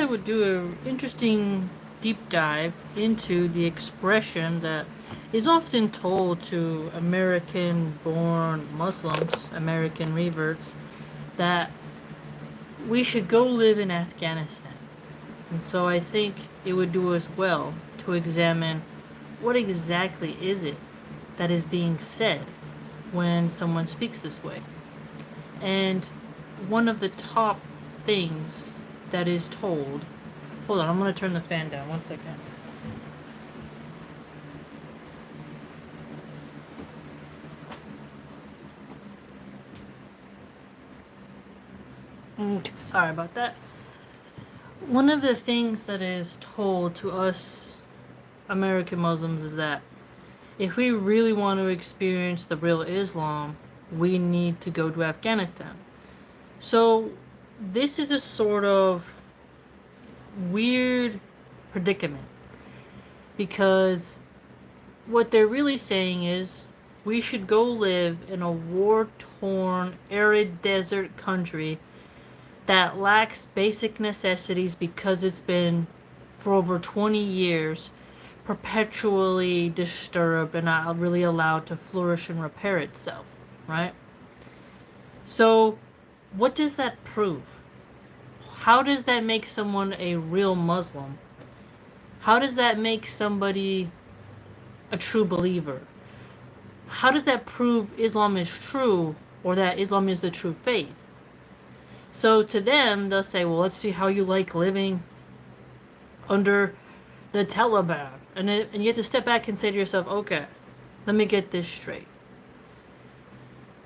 would do an interesting deep dive into the expression that is often told to American-born Muslims, American reverts, that we should go live in Afghanistan. And so I think it would do us well to examine what exactly is it that is being said when someone speaks this way. And one of the top things that is told... Hold on, I'm going to turn the fan down. 1 second. Sorry about that. One of the things that is told to us American Muslims is that if we really want to experience the real Islam, we need to go to Afghanistan. So this is a sort of weird predicament, because what they're really saying is we should go live in a war-torn, arid desert country that lacks basic necessities because it's been, for over 20 years, perpetually disturbed and not really allowed to flourish and repair itself, right? So what does that prove? How does that make someone a real Muslim? How does that make somebody a true believer? How does that prove Islam is true, or that Islam is the true faith? So to them, they'll say, well, let's see how you like living under the Taliban. And you have to step back and say to yourself, okay, let me get this straight.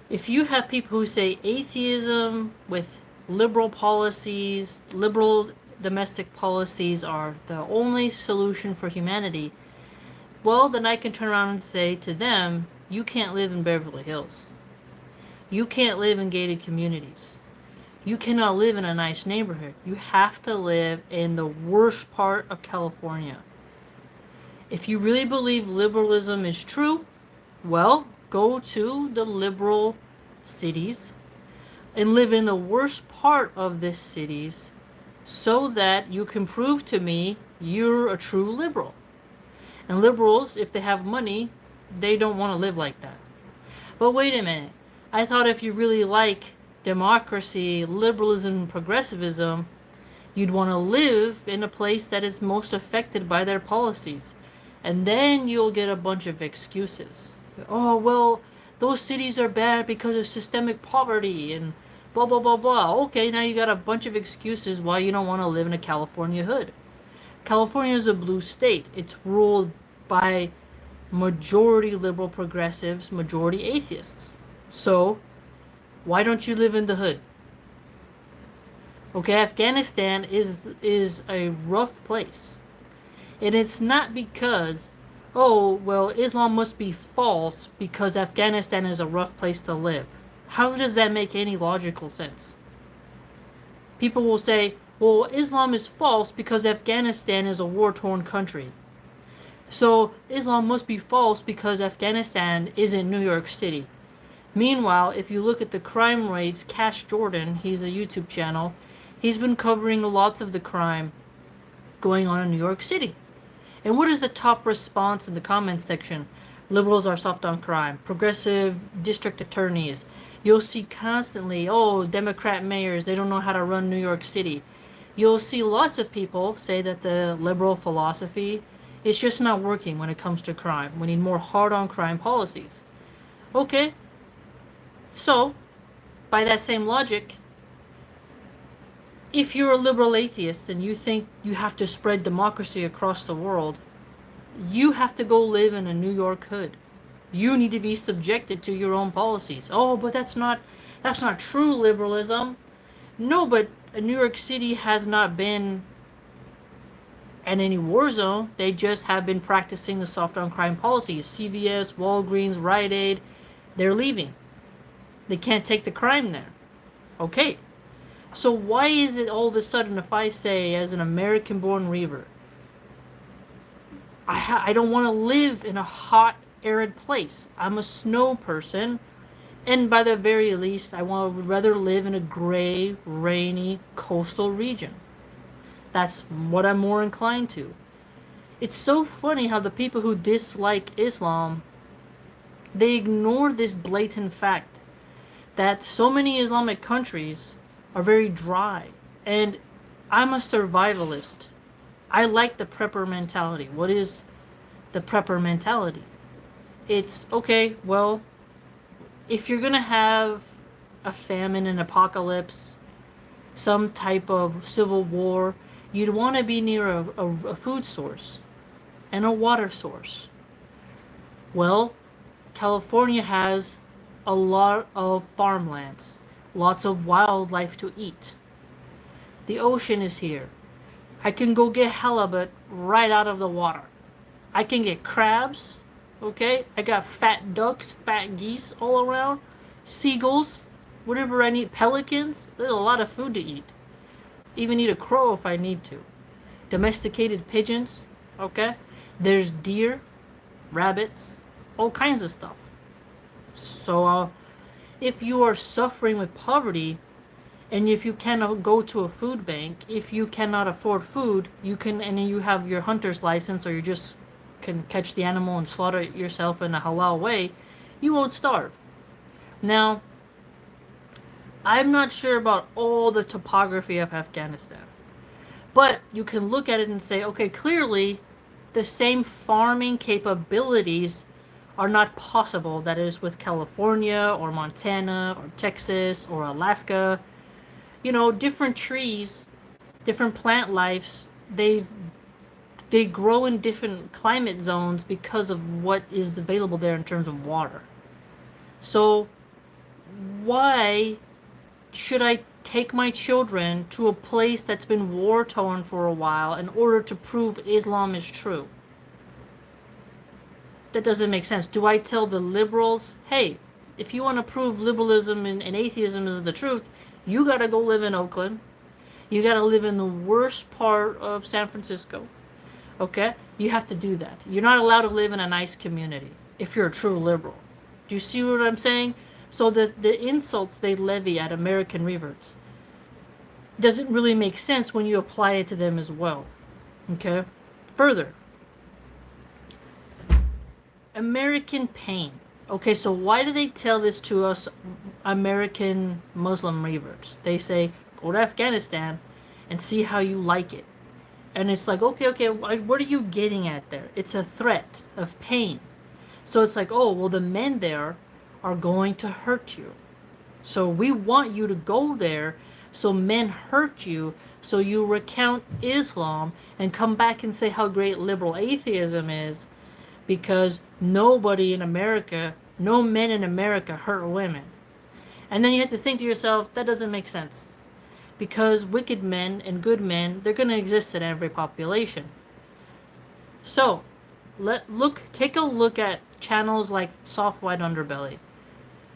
If you have people who say atheism with liberal policies, liberal domestic policies are the only solution for humanity, well, then I can turn around and say to them, you can't live in Beverly Hills. You can't live in gated communities. You cannot live in a nice neighborhood. You have to live in the worst part of California. If you really believe liberalism is true, well, go to the liberal cities and live in the worst part of these cities so that you can prove to me you're a true liberal. And liberals, if they have money, they don't want to live like that. But wait a minute. I thought if you really like democracy, liberalism, progressivism, you'd want to live in a place that is most affected by their policies. And then you'll get a bunch of excuses. Oh, well, those cities are bad because of systemic poverty and blah, blah, blah, blah. Okay, now you got a bunch of excuses why you don't want to live in a California hood. California is a blue state. It's ruled by majority liberal progressives, majority atheists. So why don't you live in the hood? Okay, Afghanistan is a rough place. And it's not because, oh, well, Islam must be false because Afghanistan is a rough place to live. How does that make any logical sense? People will say, well, Islam is false because Afghanistan is a war-torn country. So Islam must be false because Afghanistan isn't New York City. Meanwhile, if you look at the crime rates, Cash Jordan, he's a YouTube channel, he's been covering lots of the crime going on in New York City. And what is the top response in the comments section? Liberals are soft on crime. Progressive district attorneys. You'll see constantly, oh, Democrat mayors, they don't know how to run New York City. You'll see lots of people say that the liberal philosophy is just not working when it comes to crime. We need more hard-on crime policies. Okay. So, by that same logic, if you're a liberal atheist and you think you have to spread democracy across the world, you have to go live in a New York hood. You need to be subjected to your own policies. Oh, but that's not true liberalism. No, but New York City has not been in any war zone. They just have been practicing the soft on crime policies. CVS, Walgreens, Rite Aid, they're leaving. They can't take the crime there. Okay. So why is it all of a sudden, if I say, as an American-born revert, I don't want to live in a hot, arid place. I'm a snow person, and by the very least, I would rather live in a gray, rainy, coastal region. That's what I'm more inclined to. It's so funny how the people who dislike Islam, they ignore this blatant fact that so many Islamic countries are very dry. And I'm a survivalist. I like the prepper mentality. What is the prepper mentality? It's okay, well, if you're gonna have a famine, an apocalypse, some type of civil war, you'd want to be near a food source and a water source. Well, California has a lot of farmlands, lots of wildlife to eat. The ocean is here. I can go get halibut right out of the water. I can get crabs, okay? I got fat ducks, fat geese all around, seagulls, whatever I need, pelicans. There's a lot of food to eat. Even eat a crow if I need to. Domesticated pigeons, okay? There's deer, rabbits, all kinds of stuff. So, if you are suffering with poverty, and if you cannot go to a food bank, if you cannot afford food, you can, and you have your hunter's license, or you just can catch the animal and slaughter it yourself in a halal way, you won't starve. Now, I'm not sure about all the topography of Afghanistan, but you can look at it and say, okay, clearly the same farming capabilities are not possible that is with California or Montana or Texas or Alaska. You know, different trees, different plant lives, they grow in different climate zones because of what is available there in terms of water. So why should I take my children to a place that's been war-torn for a while in order to prove Islam is true? That doesn't make sense. Do I tell the liberals, hey, if you want to prove liberalism and atheism is the truth, you gotta go live in Oakland. You gotta live in the worst part of San Francisco. Okay? You have to do that. You're not allowed to live in a nice community if you're a true liberal. Do you see what I'm saying? So the insults they levy at American reverts doesn't really make sense when you apply it to them as well. Okay? Further, American pain. Okay, so why do they tell this to us American Muslim reverts? They say, go to Afghanistan and see how you like it. And it's like, okay, what are you getting at there? It's a threat of pain. So it's like, oh, well, the men there are going to hurt you. So we want you to go there so men hurt you, so you recount Islam and come back and say how great liberal atheism is, because nobody in America, no men in America hurt women. And then you have to think to yourself, that doesn't make sense. Because wicked men and good men, they're going to exist in every population. So, take a look at channels like Soft White Underbelly,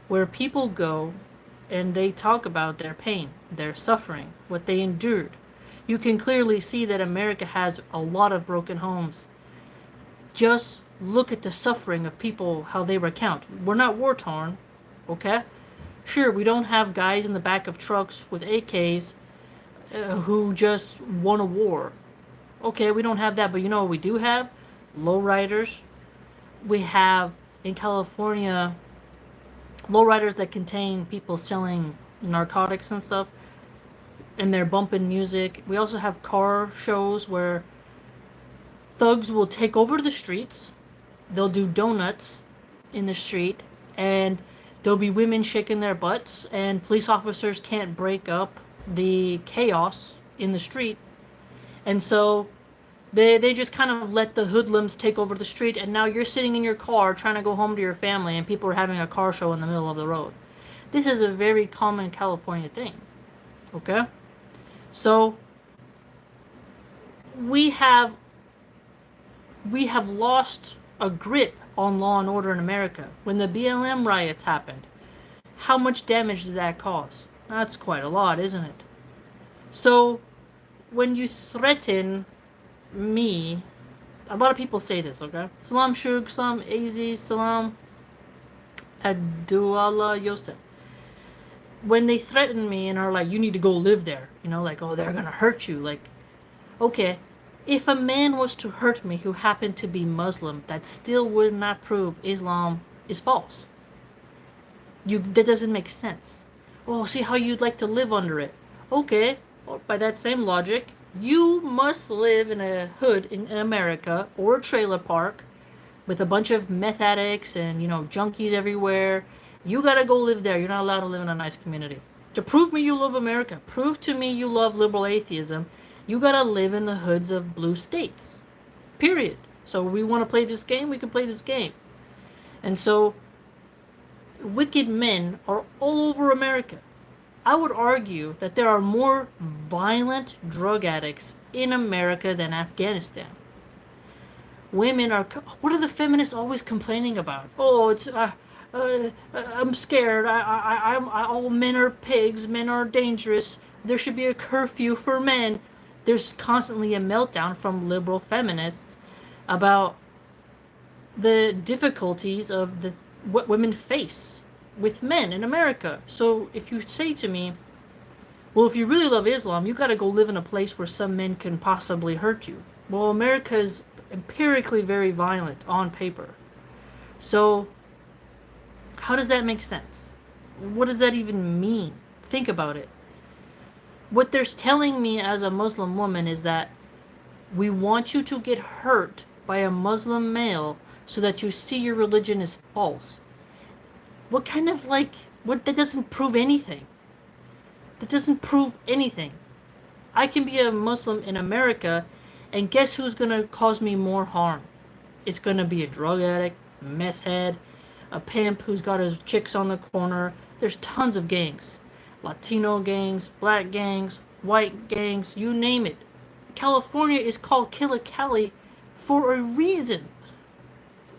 where people go and they talk about their pain, their suffering, what they endured. You can clearly see that America has a lot of broken homes. Just look at the suffering of people, how they recount. We're not war-torn, okay? Sure, we don't have guys in the back of trucks with AKs who just won a war. Okay, we don't have that, but you know what we do have? Lowriders. We have, in California, lowriders that contain people selling narcotics and stuff, and they're bumping music. We also have car shows where thugs will take over the streets. They'll do donuts in the street, and there'll be women shaking their butts, and police officers can't break up the chaos in the street. And so they just kind of let the hoodlums take over the street, and now you're sitting in your car trying to go home to your family, and people are having a car show in the middle of the road. This is a very common California thing. Okay? So we have lost a grip on law and order in America. When the BLM riots happened, how much damage did that cause? That's quite a lot, isn't it? So when you threaten me, a lot of people say this, okay? Salam Shuk, Salam Az, Salam Aduallah Yosef. When they threaten me and are like, you need to go live there, you know, like, oh, they're gonna hurt you, like, Okay, if a man was to hurt me who happened to be Muslim, that still would not prove Islam is false. That doesn't make sense. Oh, see how you'd like to live under it. Okay, well, by that same logic, you must live in a hood in America or a trailer park with a bunch of meth addicts and, junkies everywhere. You gotta go live there. You're not allowed to live in a nice community. To prove me you love America, prove to me you love liberal atheism, you gotta live in the hoods of blue states. Period. So we want to play this game, we can play this game. And so wicked men are all over America. I would argue that there are more violent drug addicts in America than Afghanistan. Women are. What are the feminists always complaining about? Oh, it's. I'm scared. All men are pigs. Men are dangerous. There should be a curfew for men. There's constantly a meltdown from liberal feminists about the difficulties of what women face with men in America. So if you say to me, well, if you really love Islam, you got to go live in a place where some men can possibly hurt you. Well, America is empirically very violent on paper. So how does that make sense? What does that even mean? Think about it. What they're telling me as a Muslim woman is that we want you to get hurt by a Muslim male so that you see your religion is false. What kind of that doesn't prove anything. That doesn't prove anything. I can be a Muslim in America, and guess who's going to cause me more harm? It's going to be a drug addict, meth head, a pimp who's got his chicks on the corner. There's tons of gangs. Latino gangs, black gangs, white gangs, you name it. California is called Killicali for a reason.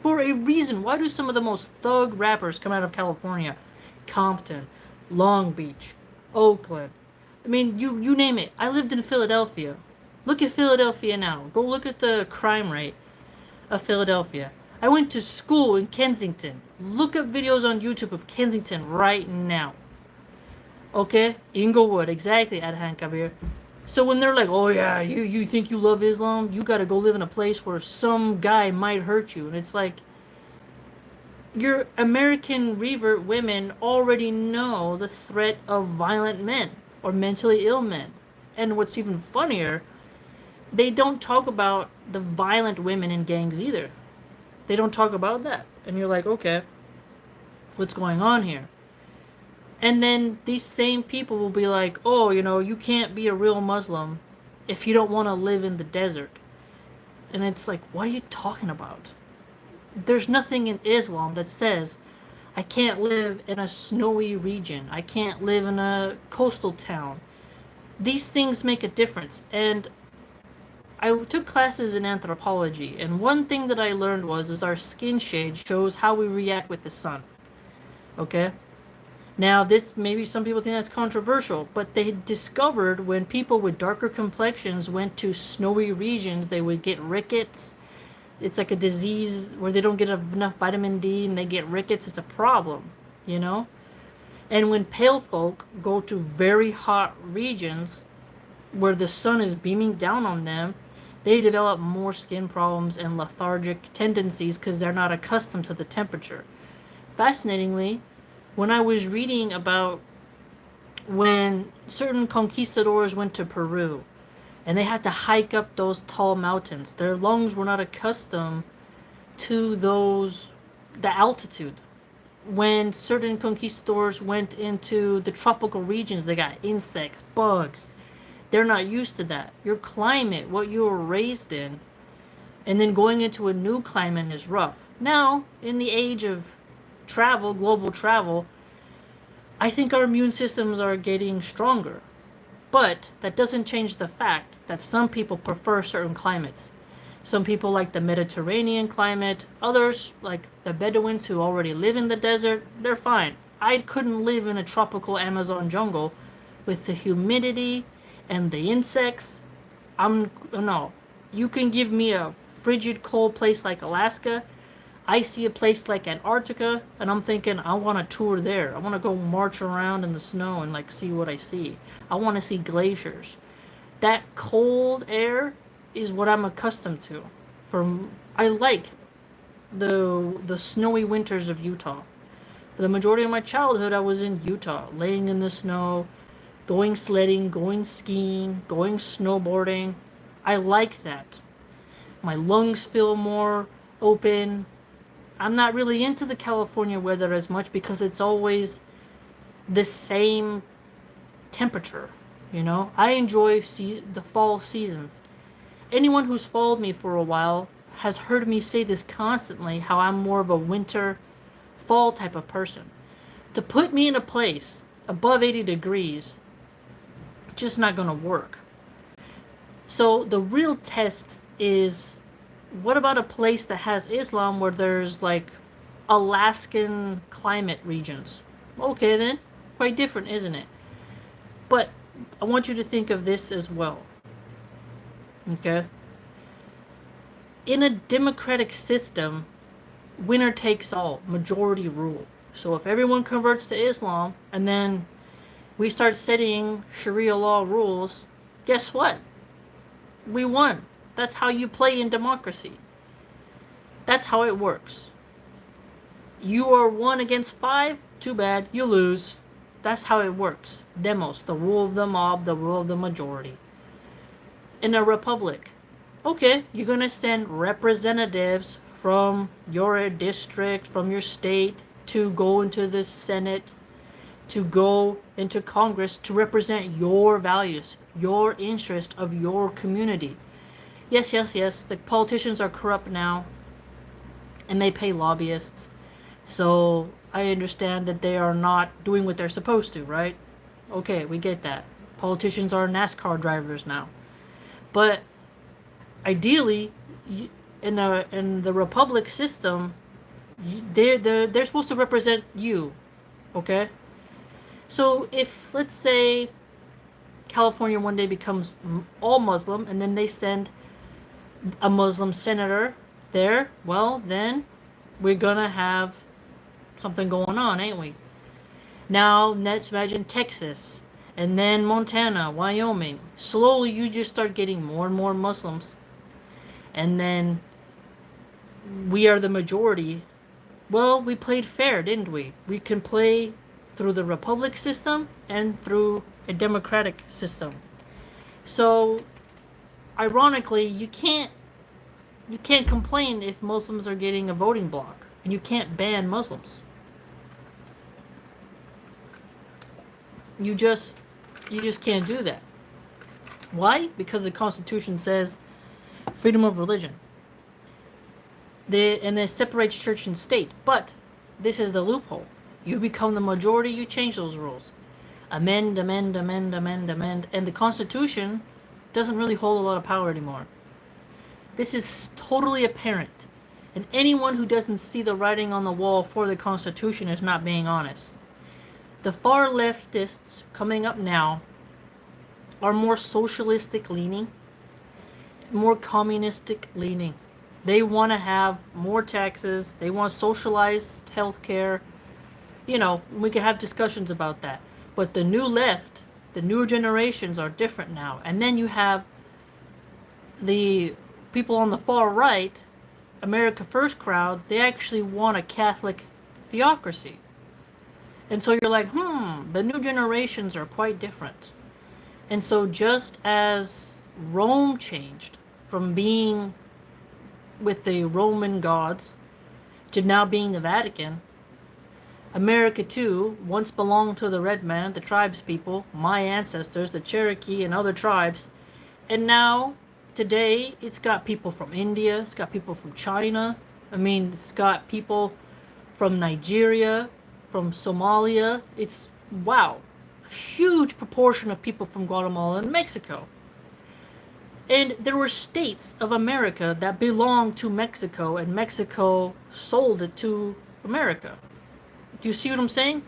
For a reason. Why do some of the most thug rappers come out of California? Compton, Long Beach, Oakland. I mean, you name it. I lived in Philadelphia. Look at Philadelphia now. Go look at the crime rate of Philadelphia. I went to school in Kensington. Look up videos on YouTube of Kensington right now. Okay? Inglewood, exactly, Adhan Kabir. So when they're like, oh yeah, you think you love Islam? You gotta go live in a place where some guy might hurt you. And it's like, your American revert women already know the threat of violent men or mentally ill men. And what's even funnier, they don't talk about the violent women in gangs either. They don't talk about that. And you're like, okay, what's going on here? And then these same people will be like, oh, you can't be a real Muslim if you don't want to live in the desert. And it's like, what are you talking about? There's nothing in Islam that says I can't live in a snowy region. I can't live in a coastal town. These things make a difference. And I took classes in anthropology, and one thing that I learned is our skin shade shows how we react with the sun. Okay? Now, this, maybe some people think that's controversial, but they discovered when people with darker complexions went to snowy regions, they would get rickets. It's like a disease where they don't get enough vitamin D and they get rickets. It's a problem, And when pale folk go to very hot regions where the sun is beaming down on them, they develop more skin problems and lethargic tendencies because they're not accustomed to the temperature. Fascinatingly, when I was reading about when certain conquistadors went to Peru and they had to hike up those tall mountains, their lungs were not accustomed to the altitude. When certain conquistadors went into the tropical regions, they got insects, bugs. They're not used to that. Your climate, what you were raised in, and then going into a new climate is rough. Now, in the age of travel, global travel, I think our immune systems are getting stronger. But that doesn't change the fact that some people prefer certain climates. Some people like the Mediterranean climate. Others, like the Bedouins who already live in the desert, they're fine. I couldn't live in a tropical Amazon jungle with the humidity and the insects. No. You can give me a frigid, cold place like Alaska. I see a place like Antarctica, and I'm thinking, I want to tour there. I want to go march around in the snow and see what I see. I want to see glaciers. That cold air is what I'm accustomed to. I like the snowy winters of Utah. For the majority of my childhood, I was in Utah, laying in the snow, going sledding, going skiing, going snowboarding. I like that. My lungs feel more open. I'm not really into the California weather as much because it's always the same temperature. You know, I enjoy the fall seasons. Anyone who's followed me for a while has heard me say this constantly, how I'm more of a winter, fall type of person. To put me in a place above 80 degrees, just not gonna work. So the real test is, what about a place that has Islam where there's like Alaskan climate regions? Okay then, quite different, isn't it? But I want you to think of this as well. Okay? In a democratic system, winner takes all, majority rule. So if everyone converts to Islam and then we start setting Sharia law rules, guess what? We won. That's how you play in democracy. That's how it works. You are 1 against 5, too bad, you lose. That's how it works. Demos, the rule of the mob, the rule of the majority. In a republic, okay, you're going to send representatives from your district, from your state, to go into the Senate, to go into Congress to represent your values, your interest of your community. Yes, the politicians are corrupt now, and they pay lobbyists. So I understand that they are not doing what they're supposed to, right? Okay, we get that. Politicians are NASCAR drivers now. But ideally, in the republic system, they're supposed to represent you, okay? So if, let's say, California one day becomes all Muslim and then they send a Muslim senator there, well, then we're gonna have something going on, ain't we? Now, let's imagine Texas, and then Montana, Wyoming. Slowly, you just start getting more and more Muslims. And then we are the majority. Well, we played fair, didn't we? We can play through the republic system and through a democratic system. So, ironically, you can't complain if Muslims are getting a voting block, and you can't ban Muslims. You just can't do that. Why? Because the Constitution says freedom of religion. And it separates church and state. But this is the loophole. You become the majority, you change those rules. Amend, and the Constitution doesn't really hold a lot of power anymore. This is totally apparent. And anyone who doesn't see the writing on the wall for the Constitution is not being honest. The far leftists coming up now are more socialistic leaning, more communistic leaning. They want to have more taxes. They want socialized healthcare. You know, we can have discussions about that. But the new left, the newer generations are different now. And then you have the people on the far right, America First crowd, they actually want a Catholic theocracy. And so you're like, the new generations are quite different. And so just as Rome changed from being with the Roman gods to now being the Vatican, America too once belonged to the red man, the tribes people, my ancestors, the Cherokee and other tribes. And now, today, it's got people from India, it's got people from China, it's got people from Nigeria, from Somalia. It's, wow, a huge proportion of people from Guatemala and Mexico. And there were states of America that belonged to Mexico, and Mexico sold it to America. Do you see what I'm saying?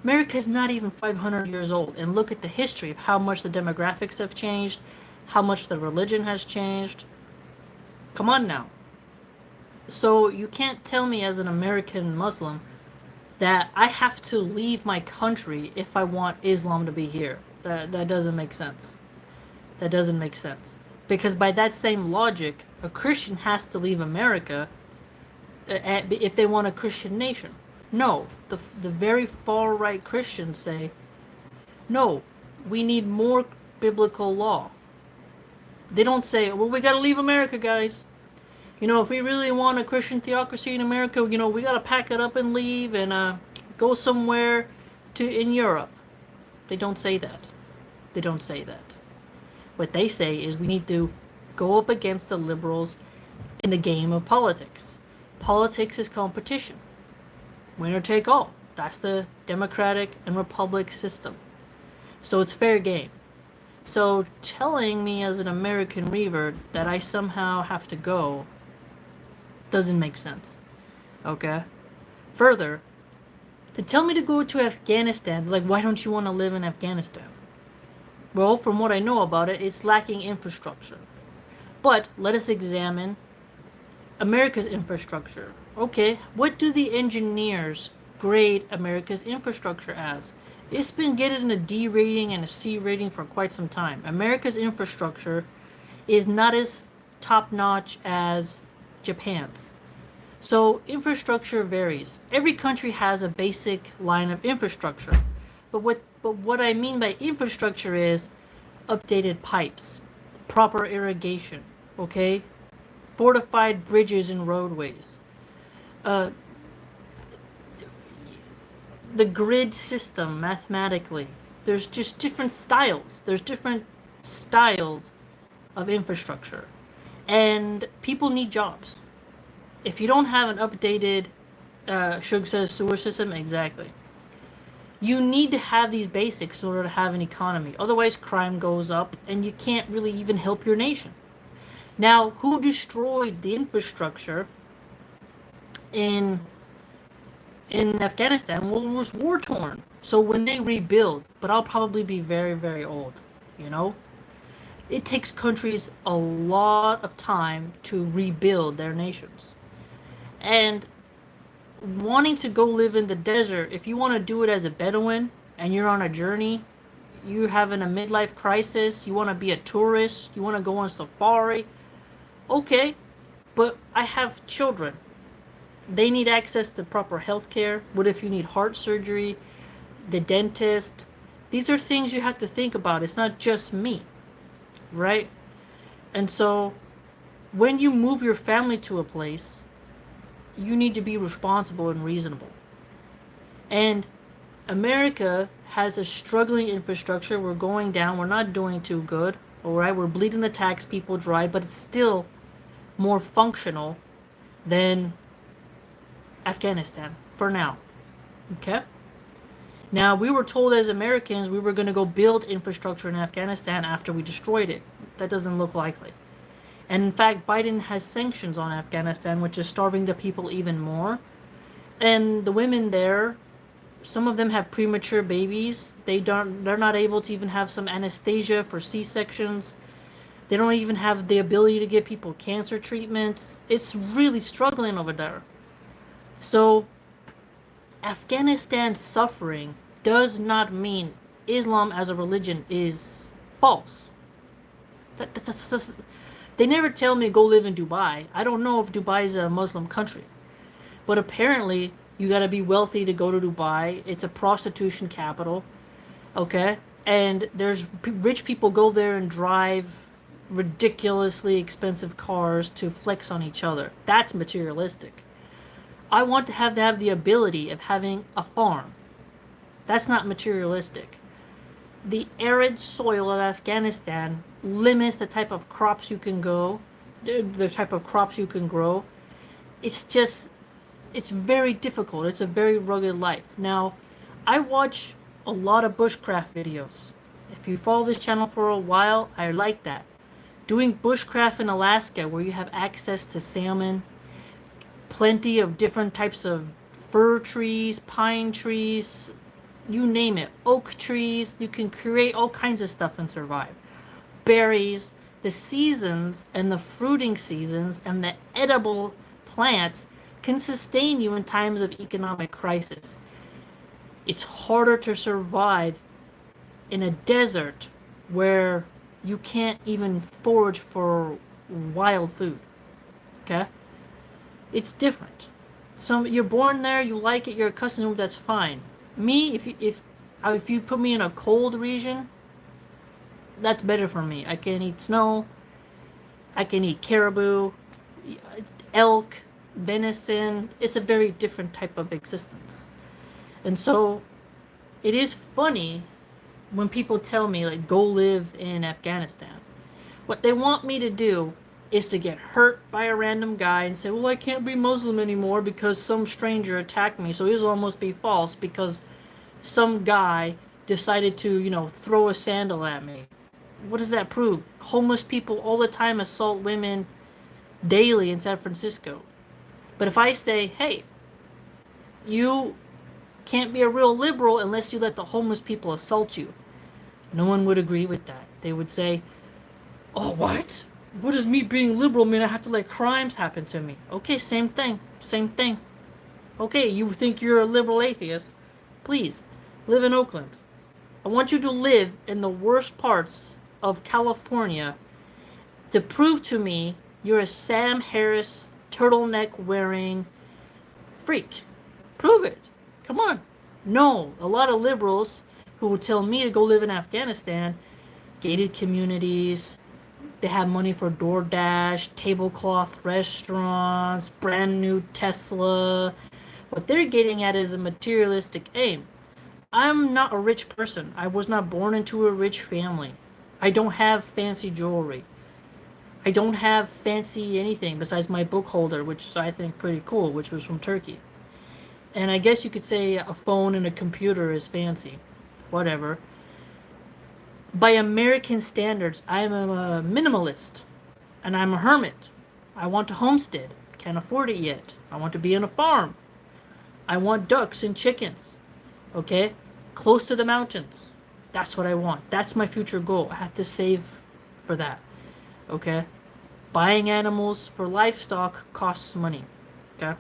America is not even 500 years old, and look at the history of how much the demographics have changed, how much the religion has changed. Come on now. So you can't tell me as an American Muslim that I have to leave my country if I want Islam to be here. That doesn't make sense. That doesn't make sense. Because by that same logic, a Christian has to leave America if they want a Christian nation. No, the very far right Christians say, no, we need more biblical law. They don't say, well, we gotta leave America, guys. If we really want a Christian theocracy in America, we gotta pack it up and leave and go somewhere in Europe. They don't say that. They don't say that. What they say is we need to go up against the liberals in the game of politics. Politics is competition. Winner take all. That's the democratic and republic system. So it's fair game. So telling me as an American revert that I somehow have to go doesn't make sense. Okay? Further, to tell me to go to Afghanistan, like, why don't you want to live in Afghanistan? Well, from what I know about it, it's lacking infrastructure. But let us examine America's infrastructure. Okay, what do the engineers grade America's infrastructure as? It's been getting a D rating and a C rating for quite some time. America's infrastructure is not as top-notch as Japan's. So infrastructure varies. Every country has a basic line of infrastructure. But what I mean by infrastructure is updated pipes, proper irrigation, okay? Fortified bridges and roadways. The grid system mathematically. There's just different styles. There's different styles of infrastructure. And people need jobs. If you don't have an updated, Shug says sewer system, exactly. You need to have these basics in order to have an economy. Otherwise, crime goes up and you can't really even help your nation. Now, who destroyed the infrastructure in Afghanistan? Well, it was war-torn. So when they rebuild, but I'll probably be very, very old, It takes countries a lot of time to rebuild their nations. And wanting to go live in the desert, if you want to do it as a Bedouin and you're on a journey, you're having a midlife crisis, you want to be a tourist, you want to go on safari, okay, but I have children. They need access to proper health care. What if you need heart surgery, the dentist? These are things you have to think about. It's not just me, right? And so when you move your family to a place, you need to be responsible and reasonable. And America has a struggling infrastructure. We're going down. We're not doing too good. All right, we're bleeding the tax people dry, but it's still more functional than Afghanistan for now. Okay? Now, we were told as Americans we were going to go build infrastructure in Afghanistan after we destroyed it. That doesn't look likely. And in fact, Biden has sanctions on Afghanistan, which is starving the people even more. And the women there, some of them have premature babies. They're not able to even have some anesthesia for C-sections. They don't even have the ability to give people cancer treatments. It's really struggling over there. So Afghanistan's suffering does not mean Islam as a religion is false. That's they never tell me go live in Dubai. I don't know if Dubai is a Muslim country. But apparently, you got to be wealthy to go to Dubai. It's a prostitution capital. Okay? And there's rich people go there and drive ridiculously expensive cars to flex on each other. That's materialistic. I want to have the ability of having a farm. That's not materialistic. The arid soil of Afghanistan limits the type of crops you can grow. It's very difficult. It's a very rugged life. Now, I watch a lot of bushcraft videos. If you follow this channel for a while, I like that. Doing bushcraft in Alaska where you have access to salmon, plenty of different types of fir trees, pine trees, you name it, oak trees, you can create all kinds of stuff and survive. Berries, the seasons and the fruiting seasons and the edible plants can sustain you in times of economic crisis. It's harder to survive in a desert where you can't even forage for wild food. Okay? It's different. You're born there, you like it, you're accustomed to it, that's fine. Me, if you put me in a cold region, that's better for me. I can eat snow, I can eat caribou, elk, venison. It's a very different type of existence. And so it is funny when people tell me, like, go live in Afghanistan. What they want me to do is to get hurt by a random guy and say, well, I can't be Muslim anymore because some stranger attacked me. So Islam must be false because some guy decided to, throw a sandal at me. What does that prove? Homeless people all the time assault women daily in San Francisco. But if I say, hey, you can't be a real liberal unless you let the homeless people assault you, no one would agree with that. They would say, oh, what? What does me being liberal mean? I have to let crimes happen to me. Okay, same thing. Same thing. Okay, you think you're a liberal atheist? Please, live in Oakland. I want you to live in the worst parts of California to prove to me you're a Sam Harris turtleneck wearing freak. Prove it. Come on. No, a lot of liberals who will tell me to go live in Afghanistan, gated communities, they have money for DoorDash, tablecloth restaurants, brand new Tesla. What they're getting at is a materialistic aim. I'm not a rich person. I was not born into a rich family. I don't have fancy jewelry. I don't have fancy anything besides my book holder, which is, I think, pretty cool, which was from Turkey. And I guess you could say a phone and a computer is fancy. Whatever. By American standards, I am a minimalist. And I'm a hermit. I want to homestead. Can't afford it yet. I want to be on a farm. I want ducks and chickens. Okay? Close to the mountains. That's what I want. That's my future goal. I have to save for that. Okay? Buying animals for livestock costs money. Okay?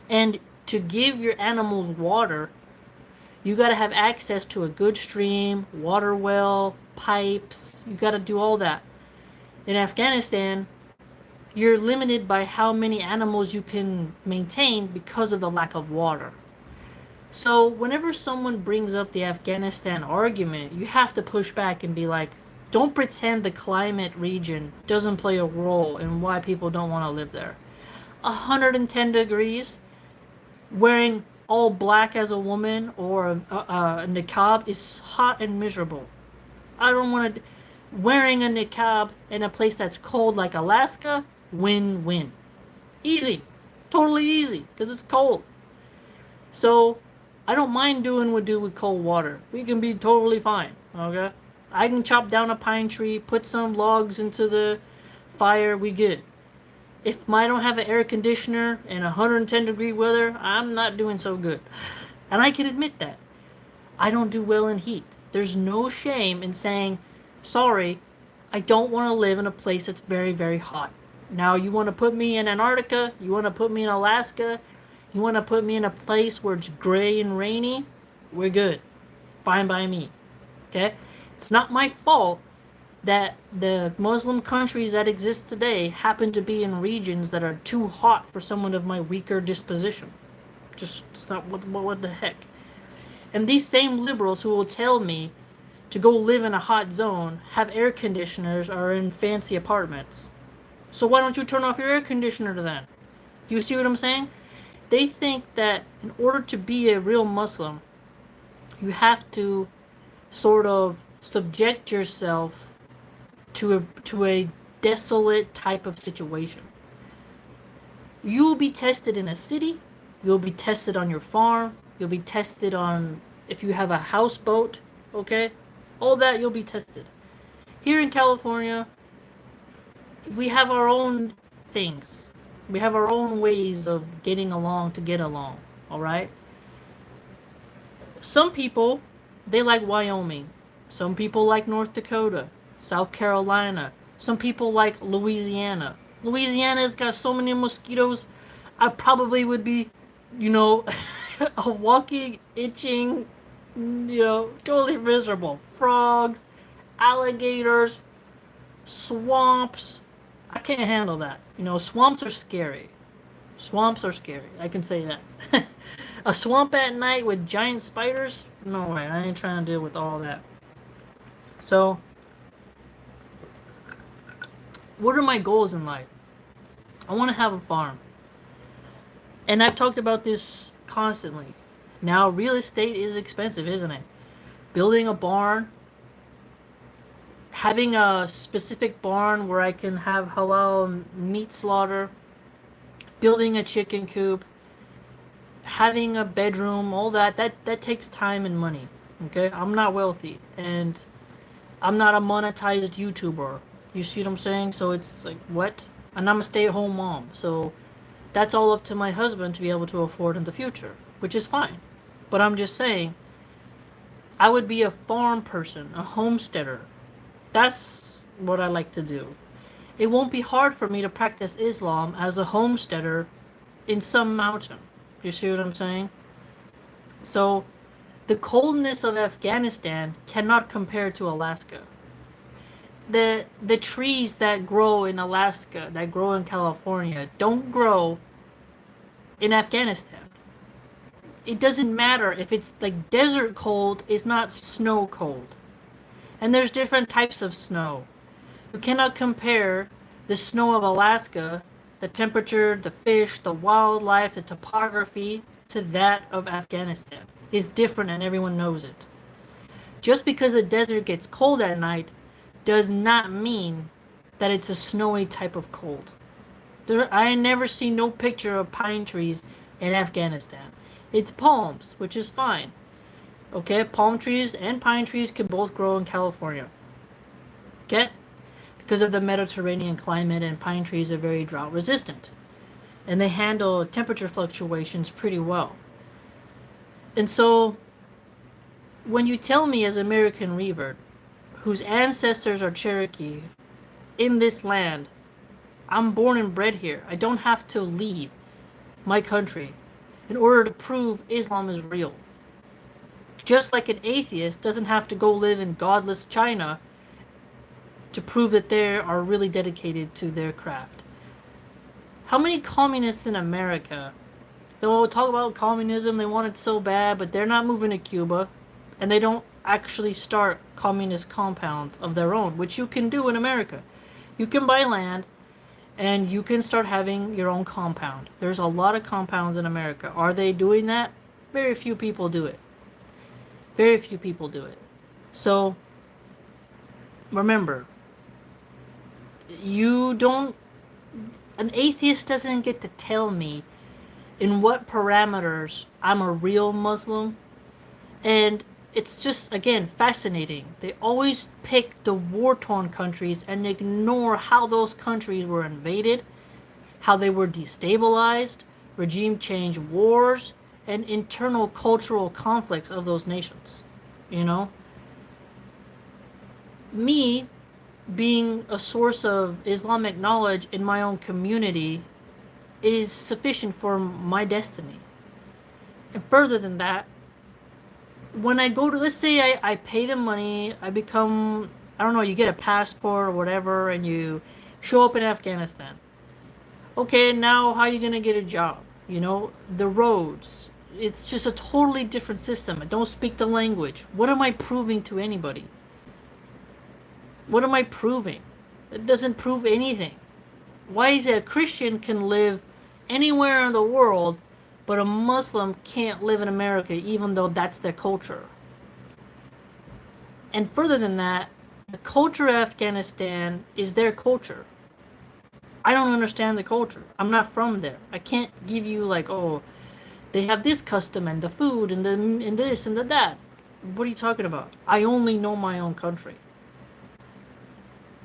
And to give your animals water, you got to have access to a good stream, water well, pipes. You got to do all that. In Afghanistan, you're limited by how many animals you can maintain because of the lack of water. So whenever someone brings up the Afghanistan argument, you have to push back and be like, don't pretend the climate region doesn't play a role in why people don't want to live there. 110 degrees, wearing all black as a woman or a niqab is hot and miserable. I don't want to... Wearing a niqab in a place that's cold like Alaska, win-win. Easy. Totally easy, because it's cold. So, I don't mind doing what we do with cold water. We can be totally fine, okay? I can chop down a pine tree, put some logs into the fire, we good. If I don't have an air conditioner in 110 degree weather, I'm not doing so good. And I can admit that. I don't do well in heat. There's no shame in saying, sorry, I don't want to live in a place that's very, very hot. Now, you want to put me in Antarctica, you want to put me in Alaska, you want to put me in a place where it's gray and rainy, we're good. Fine by me. Okay? It's not my fault that the Muslim countries that exist today happen to be in regions that are too hot for someone of my weaker disposition. Just stop. What the heck? And these same liberals who will tell me to go live in a hot zone have air conditioners or are in fancy apartments. So why don't you turn off your air conditioner then? You see what I'm saying? They think that in order to be a real Muslim, you have to sort of subject yourself to a desolate type of situation. You will be tested in a city, you'll be tested on your farm, you'll be tested on if you have a houseboat, okay? All that you'll be tested. Here in California, we have our own things. We have our own ways of getting along to get along, alright? Some people, they like Wyoming. Some people like North Dakota, South Carolina. Some people like Louisiana. Louisiana's got so many mosquitoes, I probably would be, a walking, itching, totally miserable. Frogs, alligators, swamps. I can't handle that. Swamps are scary. Swamps are scary. I can say that. A swamp at night with giant spiders? No way. I ain't trying to deal with all that. So, what are my goals in life? I want to have a farm. And I've talked about this constantly. Now, real estate is expensive, isn't it? Building a barn, having a specific barn where I can have halal meat slaughter, building a chicken coop, having a bedroom, all that takes time and money. Okay? I'm not wealthy, and I'm not a monetized YouTuber. You see what I'm saying? So it's like, what? And I'm a stay-at-home mom, so that's all up to my husband to be able to afford in the future, which is fine. But I'm just saying, I would be a farm person, a homesteader. That's what I like to do. It won't be hard for me to practice Islam as a homesteader in some mountain. You see what I'm saying? So, the coldness of Afghanistan cannot compare to Alaska. The trees that grow in Alaska, that grow in California, don't grow in Afghanistan. It doesn't matter if it's like desert cold, it's not snow cold. And there's different types of snow. You cannot compare the snow of Alaska, the temperature, the fish, the wildlife, the topography, to that of Afghanistan. It's different and everyone knows it. Just because the desert gets cold at night does not mean that it's a snowy type of cold. I never see no picture of pine trees in Afghanistan. It's palms, which is fine. Okay, palm trees and pine trees can both grow in California. Okay? Because of the Mediterranean climate, and pine trees are very drought resistant. And they handle temperature fluctuations pretty well. And so, when you tell me as American revert, whose ancestors are Cherokee, in this land, I'm born and bred here. I don't have to leave my country in order to prove Islam is real. Just like an atheist doesn't have to go live in godless China to prove that they are really dedicated to their craft. How many communists in America, they'll talk about communism, they want it so bad, but they're not moving to Cuba, and they don't actually start communist compounds of their own, which you can do in America. You can buy land, and you can start having your own compound. There's a lot of compounds in America. Are they doing that? Very few people do it. Very few people do it. So, remember, an atheist doesn't get to tell me in what parameters I'm a real Muslim. And it's just, again, fascinating. They always pick the war-torn countries and ignore how those countries were invaded, how they were destabilized, regime change wars, and internal cultural conflicts of those nations. Me being a source of Islamic knowledge in my own community is sufficient for my destiny. And further than that, when I go to, let's say I pay the money, I become, I don't know, you get a passport or whatever, and you show up in Afghanistan. Okay, now how are you going to get a job? The roads. It's just a totally different system. I don't speak the language. What am I proving to anybody? What am I proving? It doesn't prove anything. Why is it a Christian can live anywhere in the world, but a Muslim can't live in America even though that's their culture? And further than that, the culture of Afghanistan is their culture. I don't understand the culture. I'm not from there. I can't give you like, oh, they have this custom and the food and this and that. What are you talking about? I only know my own country.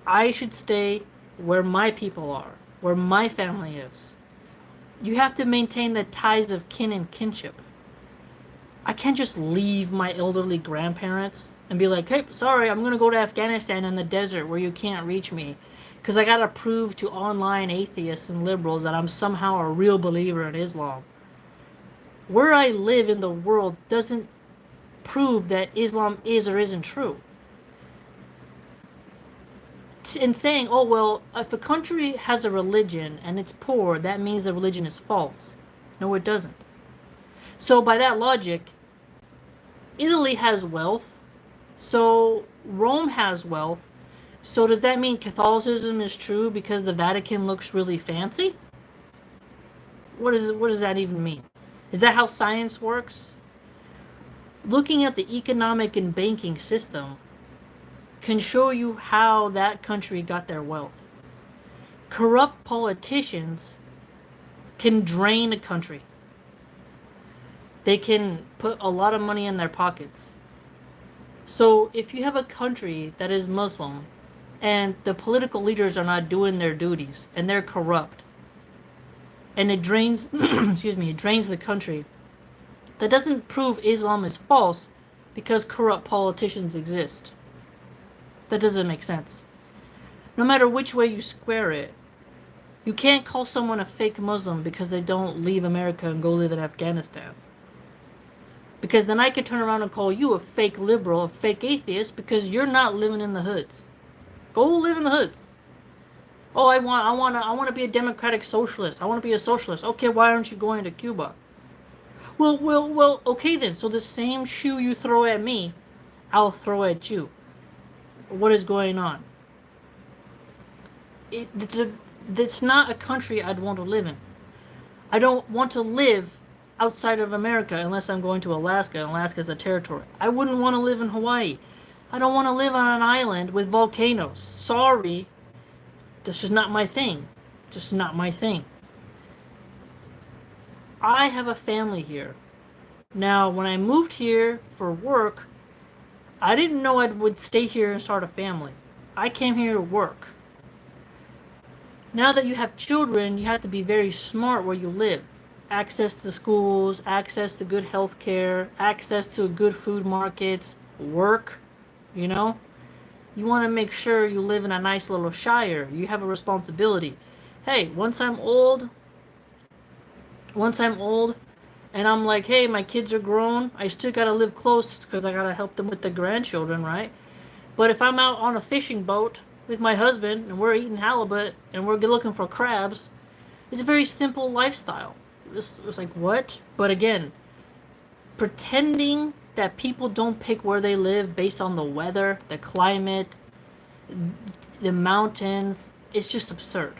I should stay where my people are, where my family is. You have to maintain the ties of kin and kinship. I can't just leave my elderly grandparents and be like, hey, sorry, I'm going to go to Afghanistan in the desert where you can't reach me, because I got to prove to online atheists and liberals that I'm somehow a real believer in Islam. Where I live in the world doesn't prove that Islam is or isn't true. And saying, oh, well, if a country has a religion and it's poor, that means the religion is false. No, it doesn't. So by that logic, Italy has wealth, so Rome has wealth. So does that mean Catholicism is true because the Vatican looks really fancy? What does that even mean? Is that how science works? Looking at the economic and banking system can show you how that country got their wealth. Corrupt politicians can drain a country. They can put a lot of money in their pockets. So if you have a country that is Muslim and the political leaders are not doing their duties and they're corrupt and it drains it drains the country, that doesn't prove Islam is false because corrupt politicians exist. That doesn't make sense. No matter which way you square it, you can't call someone a fake Muslim because they don't leave America and go live in Afghanistan. Because then I could turn around and call you a fake liberal, a fake atheist, because you're not living in the hoods. Go live in the hoods. Oh, I want to be a democratic socialist. I want to be a socialist. Okay, why aren't you going to Cuba? Well, okay then. So the same shoe you throw at me, I'll throw at you. What is going on? It's not a country I'd want to live in. I don't want to live outside of America unless I'm going to Alaska. Alaska's a territory. I wouldn't want to live in Hawaii. I don't want to live on an island with volcanoes. Sorry. This is not my thing. Just not my thing. I have a family here. Now, when I moved here for work, I didn't know I would stay here and start a family. I came here to work. Now that you have children, you have to be very smart where you live. Access to schools, access to good health care, access to good food markets, work, you know? You want to make sure you live in a nice little shire. You have a responsibility. Hey, once I'm old, and I'm like, hey, my kids are grown, I still gotta live close because I gotta help them with the grandchildren, right? But if I'm out on a fishing boat with my husband and we're eating halibut and we're looking for crabs, it's a very simple lifestyle. It's like, what? But again, pretending that people don't pick where they live based on the weather, the climate, the mountains, it's just absurd.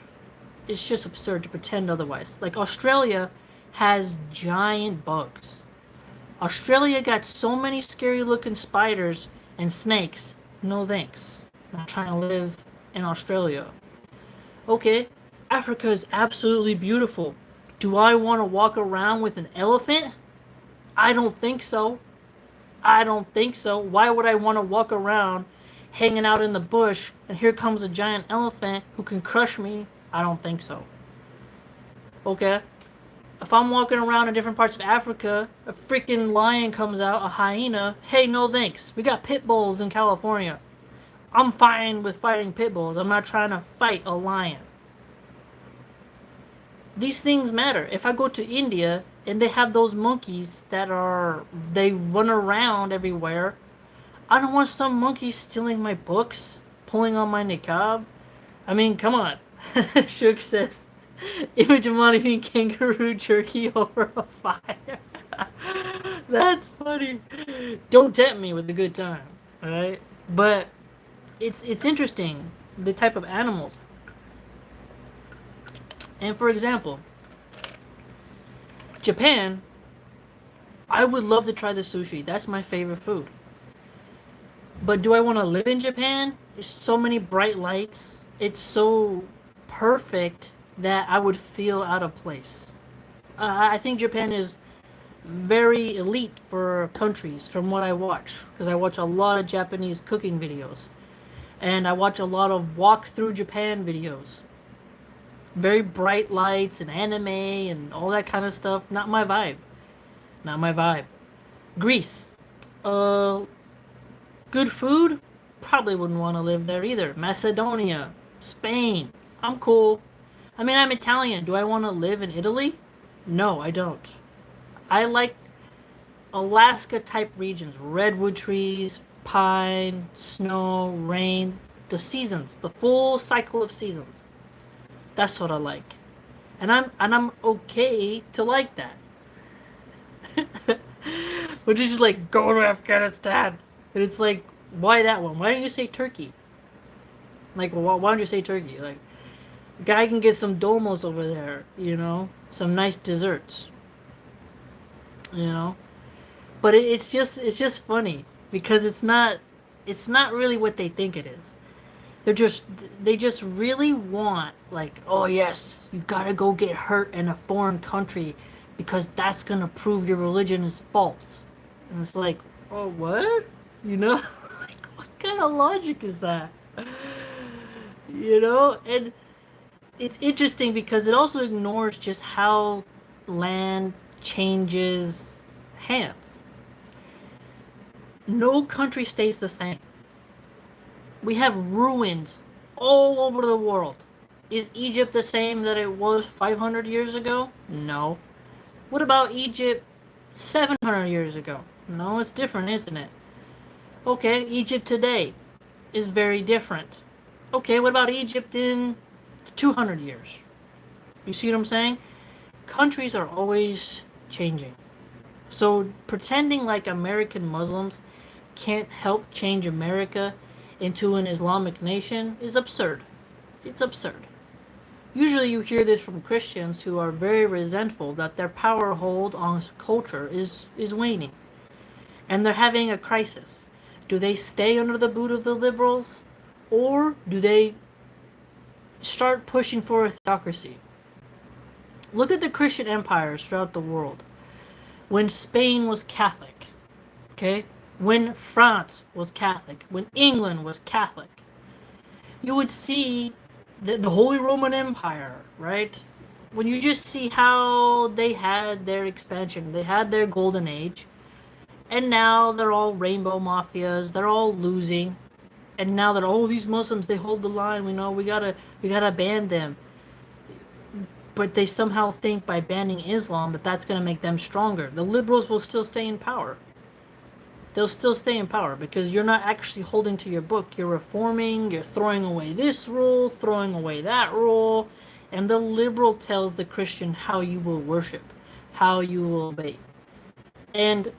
It's just absurd to pretend otherwise. Like Australia has giant bugs. Australia got so many scary looking spiders and snakes. No thanks. I'm not trying to live in Australia. Okay, Africa is absolutely beautiful. Do I want to walk around with an elephant? I don't think so. I don't think so. Why would I want to walk around hanging out in the bush and here comes a giant elephant who can crush me? I don't think so. Okay? If I'm walking around in different parts of Africa, a freaking lion comes out, a hyena, hey, no thanks. We got pit bulls in California. I'm fine with fighting pit bulls. I'm not trying to fight a lion. These things matter. If I go to India and they have those monkeys they run around everywhere, I don't want some monkey stealing my books, pulling on my niqab. I mean, come on. Shook says, image of mom eating kangaroo jerky over a fire. That's funny. Don't tempt me with a good time, alright? But it's interesting, the type of animals. And for example, Japan, I would love to try the sushi. That's my favorite food. But do I want to live in Japan? There's so many bright lights. It's so perfect that I would feel out of place. I think Japan is very elite for countries from what I watch. Because I watch a lot of Japanese cooking videos. And I watch a lot of walk through Japan videos. Very bright lights and anime and all that kind of stuff. Not my vibe. Not my vibe. Greece. Good food? Probably wouldn't want to live there either. Macedonia. Spain. I'm cool. I mean, I'm Italian. Do I want to live in Italy? No, I don't. I like Alaska type regions. Redwood trees, pine, snow, rain. the seasons, the full cycle of seasons. That's what I like. And I'm okay to like that. But it's just like, go to Afghanistan. And it's like, why that one? Why don't you say Turkey? Like, why don't you say Turkey? Like, guy can get some domos over there, you know, some nice desserts, you know. But it's just funny because it's not really what they think it is. They just really want, like, oh yes, you gotta go get hurt in a foreign country because that's gonna prove your religion is false. And it's like, oh what? You know? Like, what kind of logic is that? You know? And it's interesting because it also ignores just how land changes hands. No country stays the same. We have ruins all over the world. Is Egypt the same that it was 500 years ago? No. What about Egypt 700 years ago? No, it's different, isn't it? Okay, Egypt today is very different. Okay, what about Egypt in 200 years? You see what I'm saying? Countries are always changing. So pretending like American Muslims can't help change America into an Islamic nation is absurd. It's absurd. Usually you hear this from Christians who are very resentful that their power hold on culture is waning. And they're having a crisis. Do they stay under the boot of the liberals? Or do they start pushing for a theocracy? Look at the Christian empires throughout the world. When Spain was Catholic, okay? When France was Catholic, when England was Catholic, you would see the Holy Roman Empire, right? When you just see how they had their expansion, they had their golden age, and now they're all rainbow mafias, they're all losing, and now that all these Muslims, they hold the line, we gotta ban them. But they somehow think by banning Islam that that's gonna make them stronger. The liberals will still stay in power. They'll still stay in power because you're not actually holding to your book. You're reforming, you're throwing away this rule, throwing away that rule, and the liberal tells the Christian how you will worship, how you will obey. And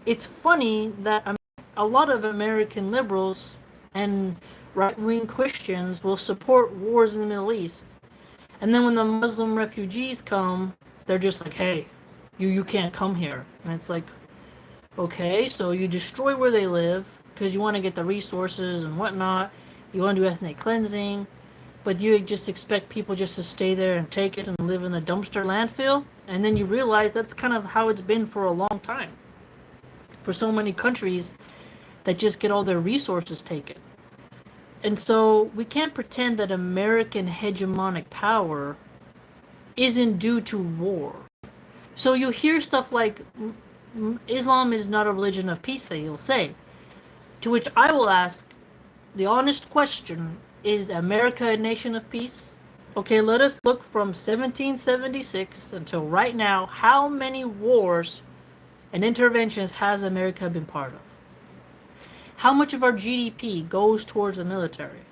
it's funny that a lot of American liberals and right-wing Christians will support wars in the Middle East. And then when the Muslim refugees come, they're just like, hey, you can't come here. And it's like, okay, so you destroy where they live because you want to get the resources and whatnot. You want to do ethnic cleansing, but you just expect people just to stay there and take it and live in the dumpster landfill. And then you realize that's kind of how it's been for a long time. For so many countries that just get all their resources taken. And so we can't pretend that American hegemonic power isn't due to war. So you hear stuff like Islam is not a religion of peace, that you'll say. To which I will ask the honest question, is America a nation of peace? Okay, let us look from 1776 until right now. How many wars and interventions has America been part of? How much of our GDP goes towards the military?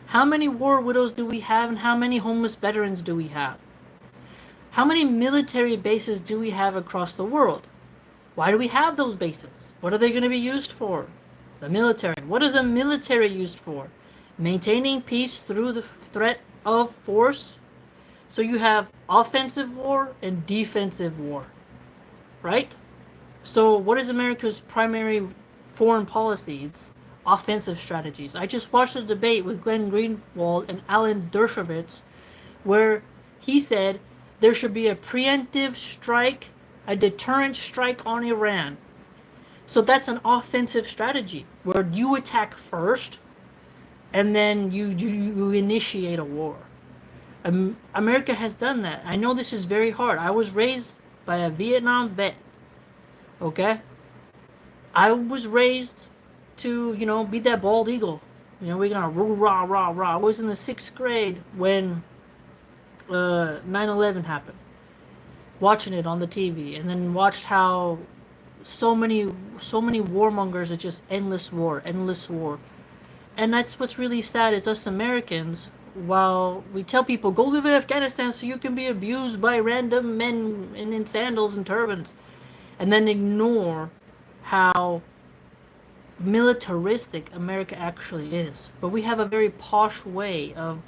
How many war widows do we have, and how many homeless veterans do we have? How many military bases do we have across the world? Why do we have those bases? What are they going to be used for? The military. What is the military used for? Maintaining peace through the threat of force. So you have offensive war and defensive war, right? So what is America's primary foreign policy? It's offensive strategies. I just watched a debate with Glenn Greenwald and Alan Dershowitz where he said there should be a preemptive strike, a deterrent strike on Iran. So that's an offensive strategy where you attack first and then you initiate a war. America has done that. I know this is very hard. I was raised by a Vietnam vet. Okay? I was raised to, be that bald eagle. We're gonna rah, rah, rah. I was in the 6th grade when 9/11 happened. Watching it on the TV, and then watched how so many warmongers are just endless war. And that's what's really sad is us Americans, while we tell people, go live in Afghanistan so you can be abused by random men in sandals and turbans, and then ignore how militaristic America actually is. But we have a very posh way of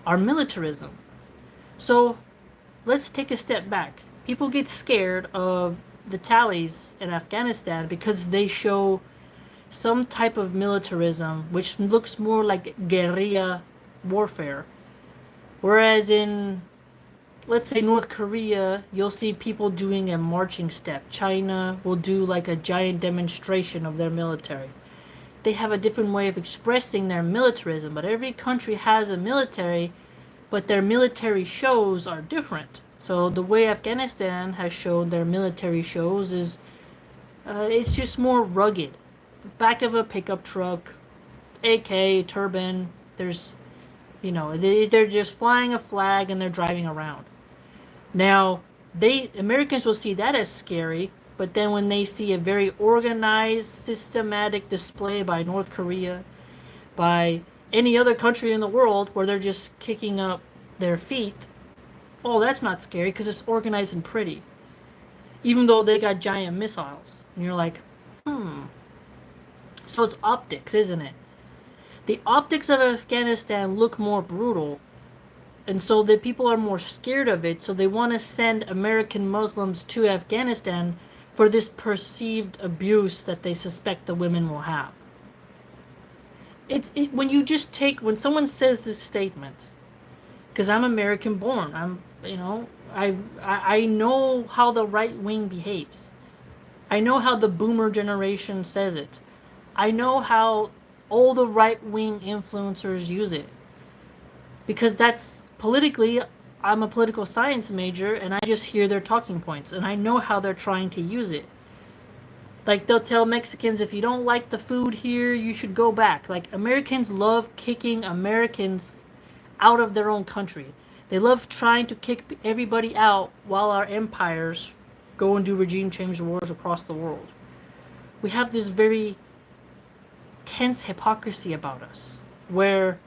our militarism. So let's take a step back. People get scared of the tallies in Afghanistan because they show some type of militarism which looks more like guerrilla warfare. Whereas in, let's say, North Korea, you'll see people doing a marching step. China will do like a giant demonstration of their military. They have a different way of expressing their militarism, but every country has a military, but their military shows are different. So the way Afghanistan has shown their military shows is it's just more rugged. Back of a pickup truck, AK, turban, there's, they're just flying a flag and they're driving around. Now, Americans will see that as scary, but then when they see a very organized, systematic display by North Korea, by any other country in the world where they're just kicking up their feet, oh, that's not scary because it's organized and pretty. Even though they got giant missiles. And you're like, So it's optics, isn't it? The optics of Afghanistan look more brutal, and so the people are more scared of it, so they want to send American Muslims to Afghanistan for this perceived abuse that they suspect the women will have. When someone says this statement, because I'm American born, I know how the right wing behaves. I know how the boomer generation says it. I know how all the right wing influencers use it. Because that's politically, I'm a political science major and I just hear their talking points and I know how they're trying to use it. Like they'll tell Mexicans, if you don't like the food here, you should go back. Like Americans love kicking Americans out of their own country. They love trying to kick everybody out while our empires go and do regime change wars across the world. We have this very tense hypocrisy about us where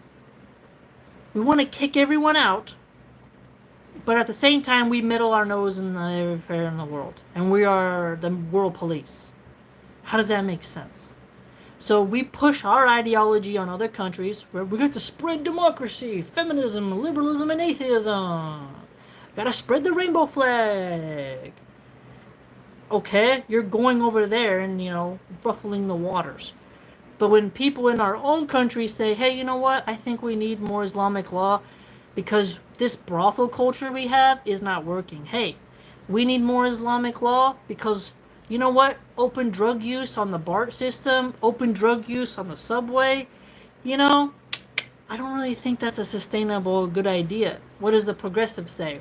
we want to kick everyone out, but at the same time we middle our nose in every affair in the world and we are the world police. How does that make sense? So we push our ideology on other countries where we got to spread democracy, feminism, liberalism, and atheism. Gotta spread the rainbow flag. Okay, you're going over there and, ruffling the waters. But when people in our own country say, hey, you know what? I think we need more Islamic law because this brothel culture we have is not working. Hey, we need more Islamic law because, you know what? Open drug use on the BART system, open drug use on the subway. I don't really think that's a sustainable, good idea. What does the progressive say?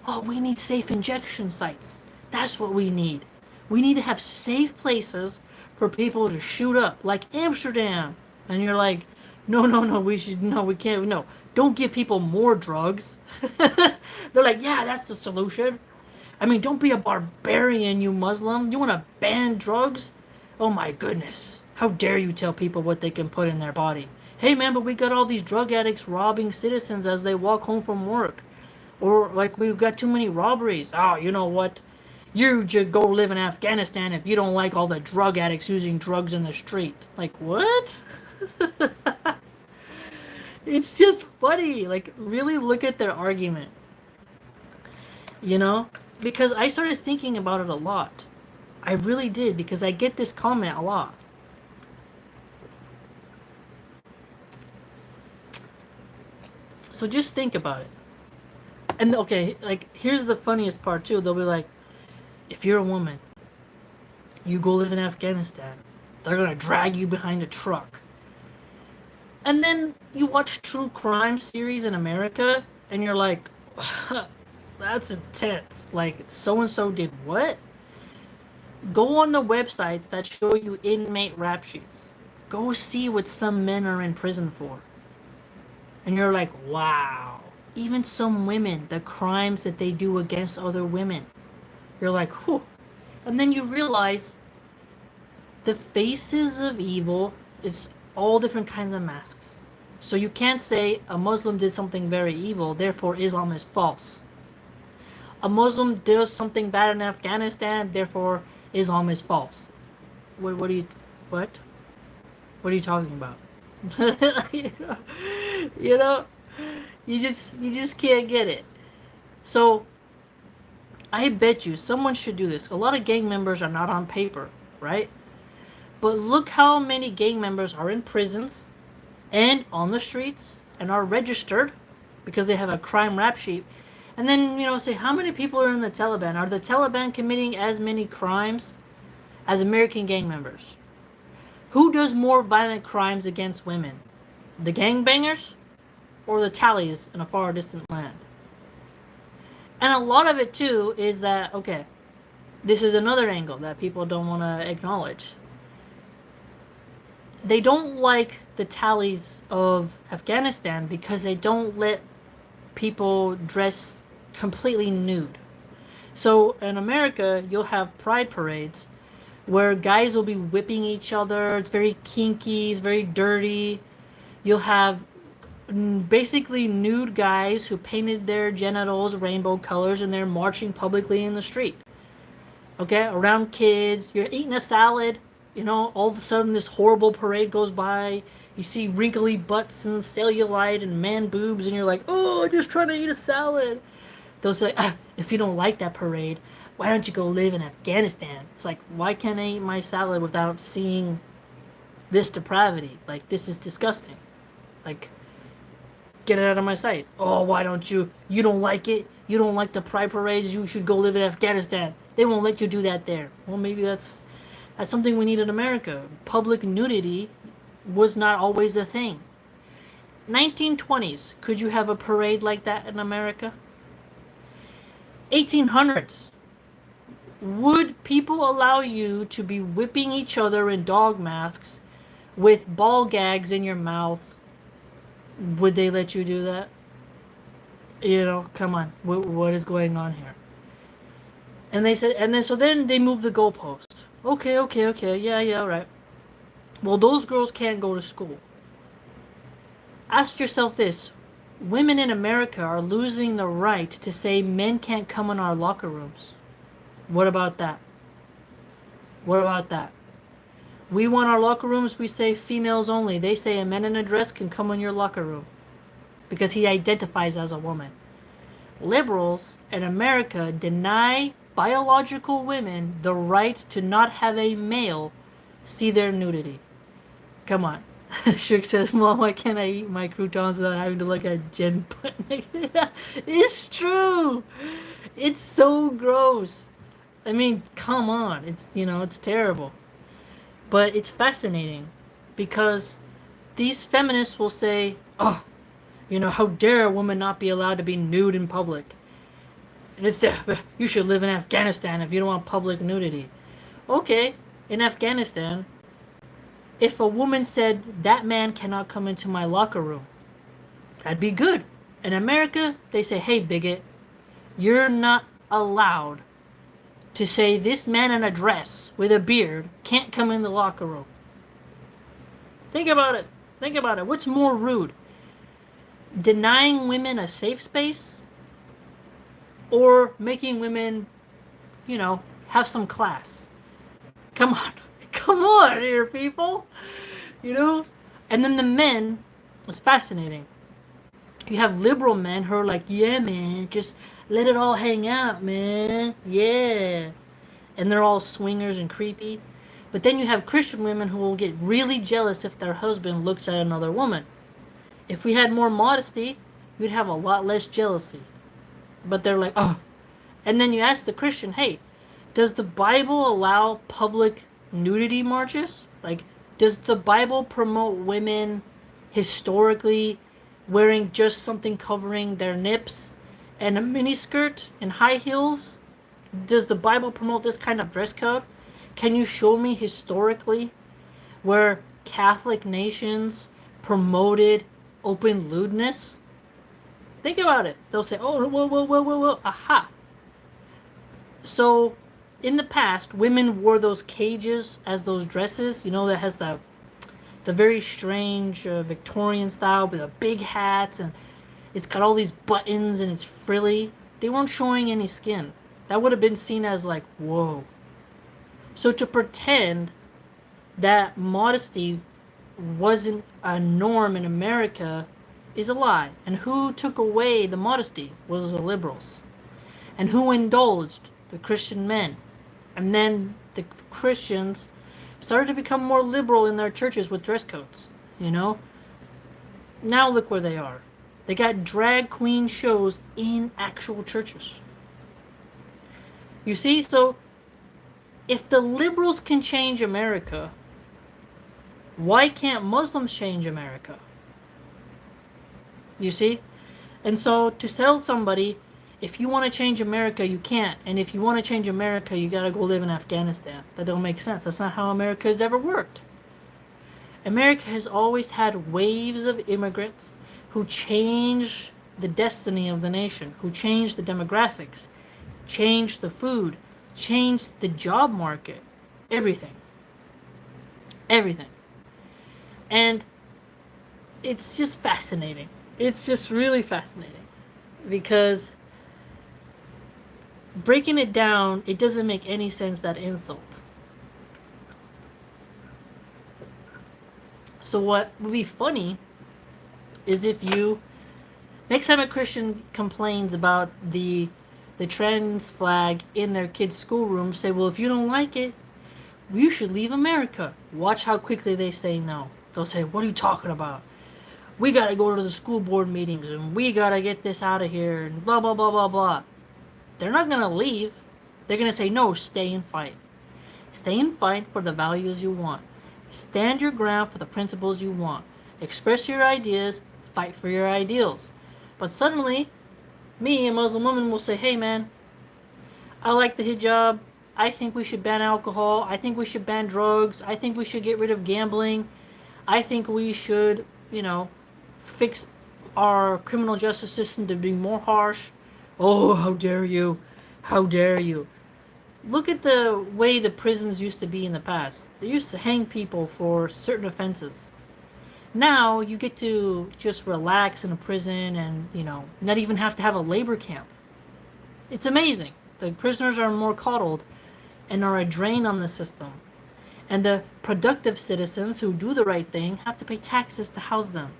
Oh, we need safe injection sites. That's what we need. We need to have safe places for people to shoot up, like Amsterdam. And you're like, no, we can't, no. Don't give people more drugs. They're like, yeah, that's the solution. I mean, don't be a barbarian, you Muslim. You want to ban drugs? Oh my goodness. How dare you tell people what they can put in their body? Hey man, but we got all these drug addicts robbing citizens as they walk home from work. Or like we've got too many robberies. Oh, you know what? You should go live in Afghanistan if you don't like all the drug addicts using drugs in the street. Like, what? It's just funny. Like, really look at their argument. Because I started thinking about it a lot. I really did, because I get this comment a lot. So just think about it. And okay, like, here's the funniest part too. They'll be like, if you're a woman, you go live in Afghanistan, they're gonna drag you behind a truck. And then you watch true crime series in America, and you're like, that's intense. Like, so-and-so did what? Go on the websites that show you inmate rap sheets. Go see what some men are in prison for. And you're like, wow. Even some women, the crimes that they do against other women. You're like, whew. And then you realize the faces of evil, it's all different kinds of masks. So you can't say a Muslim did something very evil, therefore Islam is false. A Muslim does something bad in Afghanistan, therefore Islam is false. What are you, what? What are you talking about? you know, you just can't get it. So I bet you someone should do this. A lot of gang members are not on paper, right? But look how many gang members are in prisons and on the streets and are registered because they have a crime rap sheet. And then, say how many people are in the Taliban? Are the Taliban committing as many crimes as American gang members? Who does more violent crimes against women? The gangbangers or the tallies in a far distant land? And a lot of it too is that, okay, this is another angle that people don't want to acknowledge. They don't like the tallies of Afghanistan because they don't let people dress completely nude. So in America, you'll have pride parades where guys will be whipping each other. It's very kinky, it's very dirty. You'll have basically nude guys who painted their genitals rainbow colors and they're marching publicly in the street. Okay, around kids. You're eating a salad. All of a sudden this horrible parade goes by. You see wrinkly butts and cellulite and man boobs, and you're like, oh, I'm just trying to eat a salad. They'll say, if you don't like that parade, why don't you go live in Afghanistan? It's like, why can't I eat my salad without seeing this depravity? Like, this is disgusting. Like, get it out of my sight. Oh, why don't you? You don't like it? You don't like the pride parades? You should go live in Afghanistan. They won't let you do that there. Well, maybe that's something we need in America. Public nudity was not always a thing. 1920s, could you have a parade like that in America? 1800s, would people allow you to be whipping each other in dog masks with ball gags in your mouth? Would they let you do that? Come on, what is going on here? And they said, then they moved the goalpost. Okay, yeah, all right. Well, those girls can't go to school. Ask yourself this. Women in America are losing the right to say men can't come in our locker rooms. What about that? We want our locker rooms, we say females only. They say a man in a dress can come in your locker room because he identifies as a woman. Liberals in America deny biological women the right to not have a male see their nudity. Come on. Shook says, Mom, why can't I eat my croutons without having to look at Jen Putnick? It's true. It's so gross. I mean, come on. It's terrible. But it's fascinating because these feminists will say, oh, how dare a woman not be allowed to be nude in public? You should live in Afghanistan if you don't want public nudity. Okay, in Afghanistan, if a woman said, that man cannot come into my locker room, that'd be good. In America, they say, hey, bigot, you're not allowed to say this man in a dress with a beard can't come in the locker room. Think about it. What's more rude? Denying women a safe space or making women, have some class? Come on here, people. And then the men, it's fascinating. You have liberal men who are like, yeah, man, just let it all hang out, man. Yeah. And they're all swingers and creepy. But then you have Christian women who will get really jealous if their husband looks at another woman. If we had more modesty, we'd have a lot less jealousy. But they're like, oh. And then you ask the Christian, hey, does the Bible allow public nudity marches? Like, does the Bible promote women historically wearing just something covering their nips and a miniskirt and high heels? Does the Bible promote this kind of dress code? Can you show me historically where Catholic nations promoted open lewdness? Think about it. They'll say, oh, whoa, aha. So, in the past, women wore those cages as those dresses, that has the the very strange Victorian style with the big hats, and it's got all these buttons and it's frilly. They weren't showing any skin. That would have been seen as like, whoa. So to pretend that modesty wasn't a norm in America is a lie. And who took away the modesty was the liberals. And who indulged? The Christian men. And then the Christians started to become more liberal in their churches with dress codes, you know? Now look where they are. They got drag queen shows in actual churches. You see, so if the liberals can change America, why can't Muslims change America? You see? And so to tell somebody, if you want to change America, you can't. And if you want to change America, you got to go live in Afghanistan. That don't make sense. That's not how America has ever worked. America has always had waves of immigrants who change the destiny of the nation, who change the demographics, change the food, change the job market, everything. Everything. And it's just fascinating. It's just really fascinating. Because breaking it down, it doesn't make any sense, that insult. So what would be funny is if you, next time a Christian complains about the trans flag in their kid's schoolroom, say, well, if you don't like it, you should leave America. Watch how quickly they say no. They'll say, what are you talking about? We gotta go to the school board meetings and we gotta get this out of here and blah, blah, blah, blah, blah. They're not gonna leave. They're gonna say, no, stay and fight. Stay and fight for the values you want. Stand your ground for the principles you want. Express your ideas, fight for your ideals. But suddenly, me, a Muslim woman, will say, hey man, I like the hijab. I think we should ban alcohol. I think we should ban drugs. I think we should get rid of gambling. I think we should, fix our criminal justice system to be more harsh. Oh, how dare you? How dare you? Look at the way the prisons used to be in the past. They used to hang people for certain offenses. Now you get to just relax in a prison and, not even have to have a labor camp. It's amazing. The prisoners are more coddled and are a drain on the system. And the productive citizens who do the right thing have to pay taxes to house them.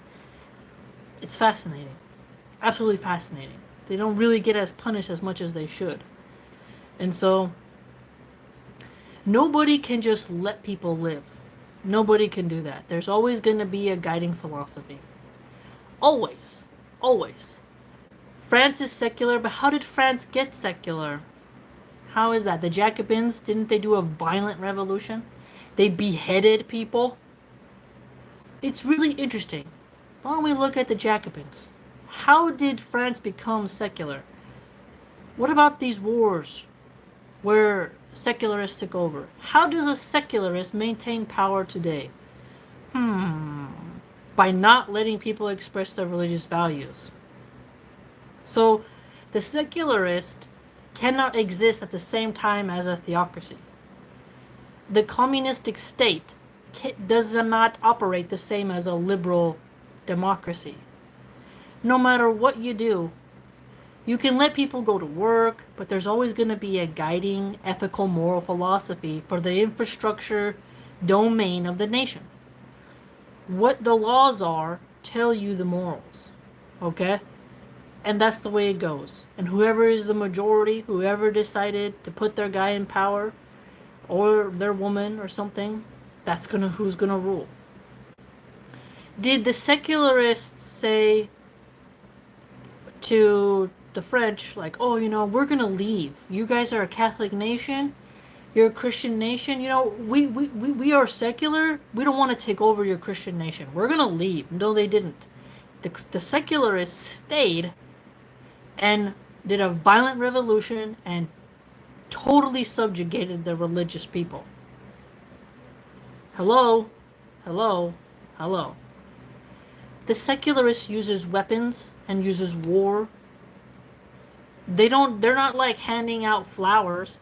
It's fascinating. Absolutely fascinating. They don't really get as punished as much as they should. And so, nobody can just let people live. Nobody can do that. There's always going to be a guiding philosophy. Always. Always. France is secular, but how did France get secular? How is that? The Jacobins, didn't they do a violent revolution? They beheaded people. It's really interesting. Why don't we look at the Jacobins? How did France become secular? What about these wars where secularists took over? How does a secularist maintain power today? By not letting people express their religious values. So, the secularist cannot exist at the same time as a theocracy. The communistic state does not operate the same as a liberal democracy. No matter what you do, you can let people go to work, but there's always going to be a guiding ethical moral philosophy for the infrastructure domain of the nation. What the laws are tell you the morals, okay? And that's the way it goes. And whoever is the majority, whoever decided to put their guy in power, or their woman or something, that's who's gonna rule. Did the secularists say to the French, like, oh, we're gonna leave. You guys are a Catholic nation. You're a Christian nation. We are secular. We don't want to take over your Christian nation. We're gonna leave. No, they didn't. The secularists stayed and did a violent revolution and totally subjugated the religious people. Hello? Hello? Hello? The secularist uses weapons and uses war. They're not like handing out flowers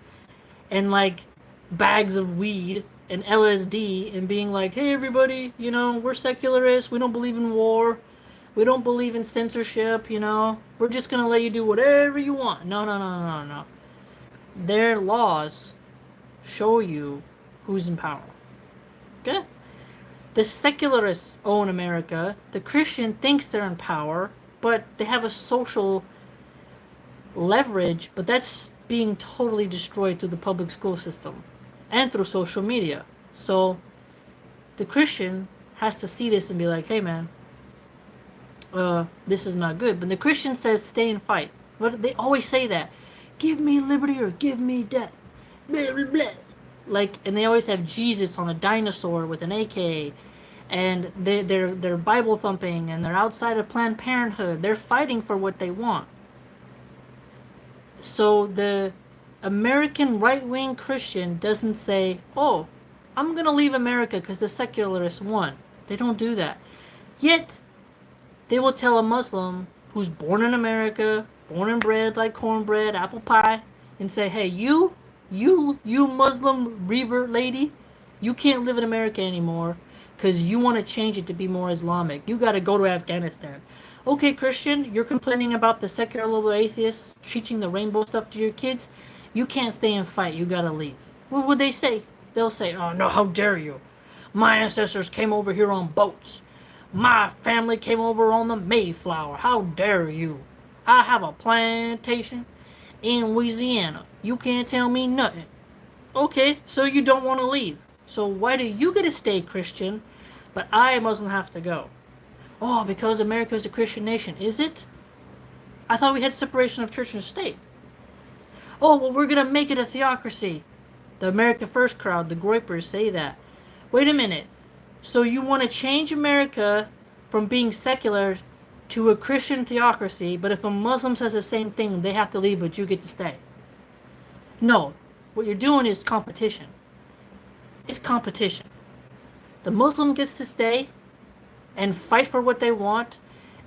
and like bags of weed and LSD and being like, hey, everybody, you know, we're secularists. We don't believe in war. We don't believe in censorship, you know. We're just going to let you do whatever you want. No, no, no, no, no. Their laws show you who's in power. Okay? The secularists own America. The Christian thinks they're in power, but they have a social leverage, but that's being totally destroyed through the public school system and through social media. So the Christian has to see this and be like, hey man, this is not good. But the Christian says stay and fight. But they always say that. Give me liberty or give me death. Blah, blah, blah. Like, and they always have Jesus on a dinosaur with an AK, and they're Bible thumping, and they're outside of Planned Parenthood. They're fighting for what they want. So the American right-wing Christian doesn't say, oh, I'm going to leave America because the secularists won. They don't do that. Yet, they will tell a Muslim who's born in America, born and bred like cornbread, apple pie, and say, hey, you Muslim revert lady, you can't live in America anymore because you want to change it to be more Islamic. You got to go to Afghanistan. Okay, Christian, you're complaining about the secular liberal atheists teaching the rainbow stuff to your kids. You can't stay and fight. You got to leave. What would they say? They'll say, oh, no, how dare you? My ancestors came over here on boats. My family came over on the Mayflower. How dare you? I have a plantation in Louisiana. You can't tell me nothing. Okay, so you don't want to leave. So why do you get to stay, Christian, but I, Muslim, have to go? Oh, because America is a Christian nation. Is it? I thought we had separation of church and state. Oh, well, we're going to make it a theocracy. The America First crowd, the groypers, say that. Wait a minute. So you want to change America from being secular to a Christian theocracy, but if a Muslim says the same thing, they have to leave, but you get to stay. No. What you're doing is competition. It's competition. The Muslim gets to stay and fight for what they want,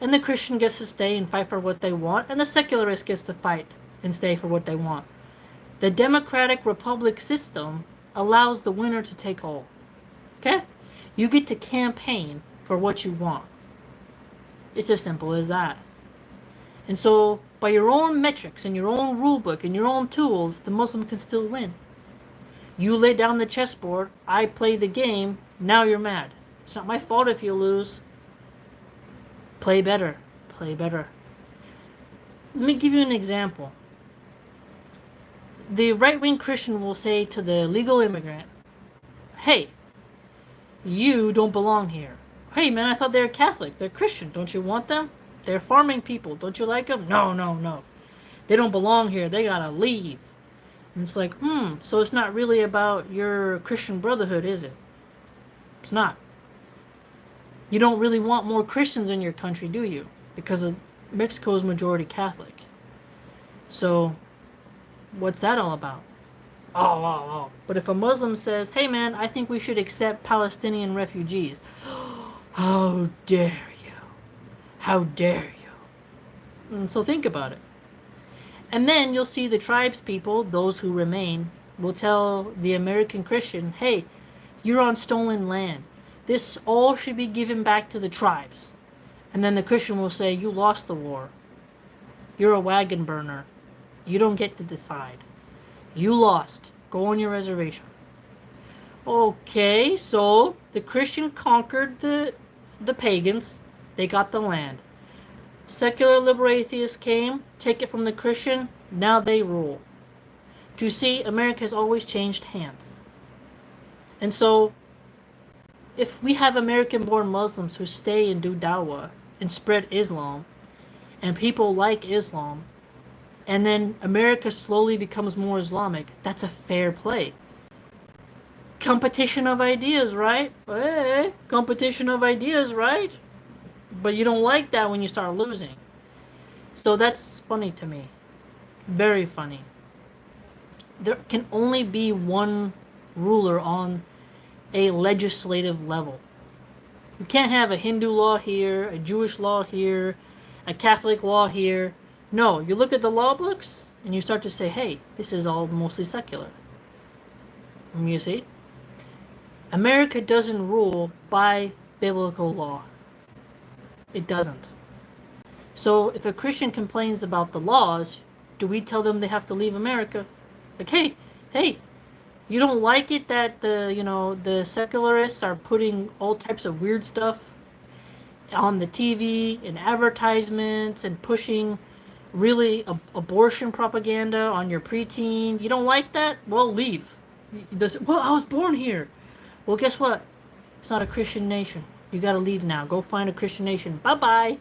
and the Christian gets to stay and fight for what they want, and the secularist gets to fight and stay for what they want. The democratic republic system allows the winner to take all. Okay? You get to campaign for what you want. It's as simple as that. And so, by your own metrics and your own rule book and your own tools, the Muslim can still win. You lay down the chessboard, I play the game, now you're mad. It's not my fault if you lose. Play better. Play better. Let me give you an example. The right-wing Christian will say to the legal immigrant, hey, you don't belong here. Hey man, I thought they were Catholic. They're Christian. Don't you want them? They're farming people. Don't you like them? No, no, no. They don't belong here. They gotta leave. And it's like, so it's not really about your Christian brotherhood, is it? It's not. You don't really want more Christians in your country, do you? Because Mexico is majority Catholic. So, what's that all about? Oh. But if a Muslim says, hey man, I think we should accept Palestinian refugees. How dare you? How dare you? And so think about it. And then you'll see the tribes people, those who remain, will tell the American Christian, hey, you're on stolen land. This all should be given back to the tribes. And then the Christian will say, you lost the war. You're a wagon burner. You don't get to decide. You lost. Go on your reservation. Okay, so the Christian conquered the pagans. They got the land. Secular liberal atheists came, take it from the Christian, now they rule. Do you see, America has always changed hands. And so, if we have American-born Muslims who stay and do dawah and spread Islam, and people like Islam, and then America slowly becomes more Islamic, that's a fair play. Competition of ideas, right? Hey, competition of ideas, right? But you don't like that when you start losing. So that's funny to me. Very funny. There can only be one ruler on a legislative level. You can't have a Hindu law here, a Jewish law here, a Catholic law here. No, you look at the law books and you start to say, hey, this is all mostly secular. You see? America doesn't rule by biblical law. It doesn't. So if a Christian complains about the laws, do we tell them they have to leave America? Like, hey, you don't like it that the secularists are putting all types of weird stuff on the TV and advertisements and pushing really abortion propaganda on your preteen. You don't like that? Well, leave. Well, I was born here. Well, guess what? It's not a Christian nation. You gotta leave now. Go find a Christian nation. Bye bye.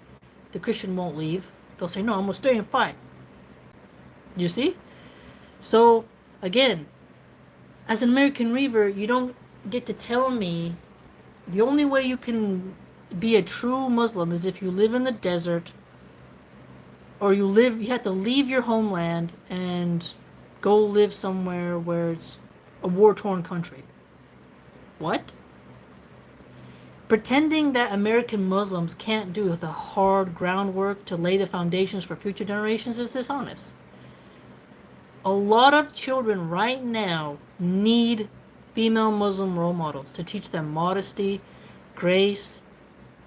The Christian won't leave. They'll say, no, I'm gonna stay and fight. You see? So, again, as an American Reaver, you don't get to tell me the only way you can be a true Muslim is if you live in the desert, or you have to leave your homeland and go live somewhere where it's a war-torn country. What? Pretending that American Muslims can't do the hard groundwork to lay the foundations for future generations is dishonest. A lot of children right now need female Muslim role models to teach them modesty, grace,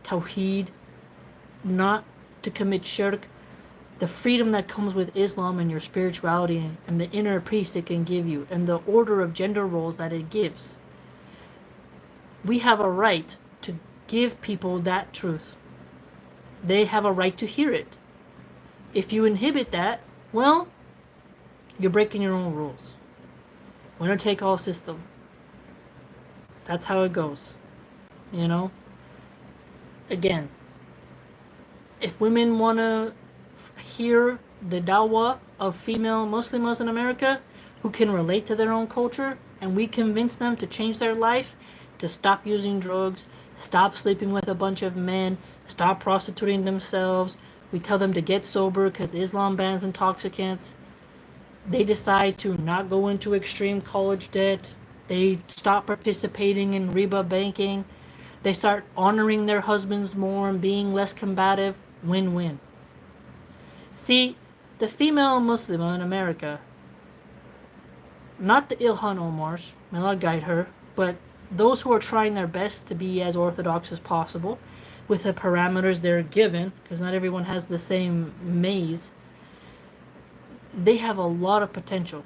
tawheed, not to commit shirk, the freedom that comes with Islam and your spirituality and the inner peace it can give you, and the order of gender roles that it gives. We have a right to give people that truth. They have a right to hear it. If you inhibit that, well, you're breaking your own rules. Winner take all system. That's how it goes. You know? Again, if women want to hear the dawah of female Muslims in America who can relate to their own culture, and we convince them to change their life, to stop using drugs, stop sleeping with a bunch of men, stop prostituting themselves, we tell them to get sober because Islam bans intoxicants, they decide to not go into extreme college debt, they stop participating in riba banking, they start honoring their husbands more and being less combative, win-win. See, the female Muslim in America, not the Ilhan Omars, may Allah guide her, but those who are trying their best to be as orthodox as possible with the parameters they're given, because not everyone has the same maze, they have a lot of potential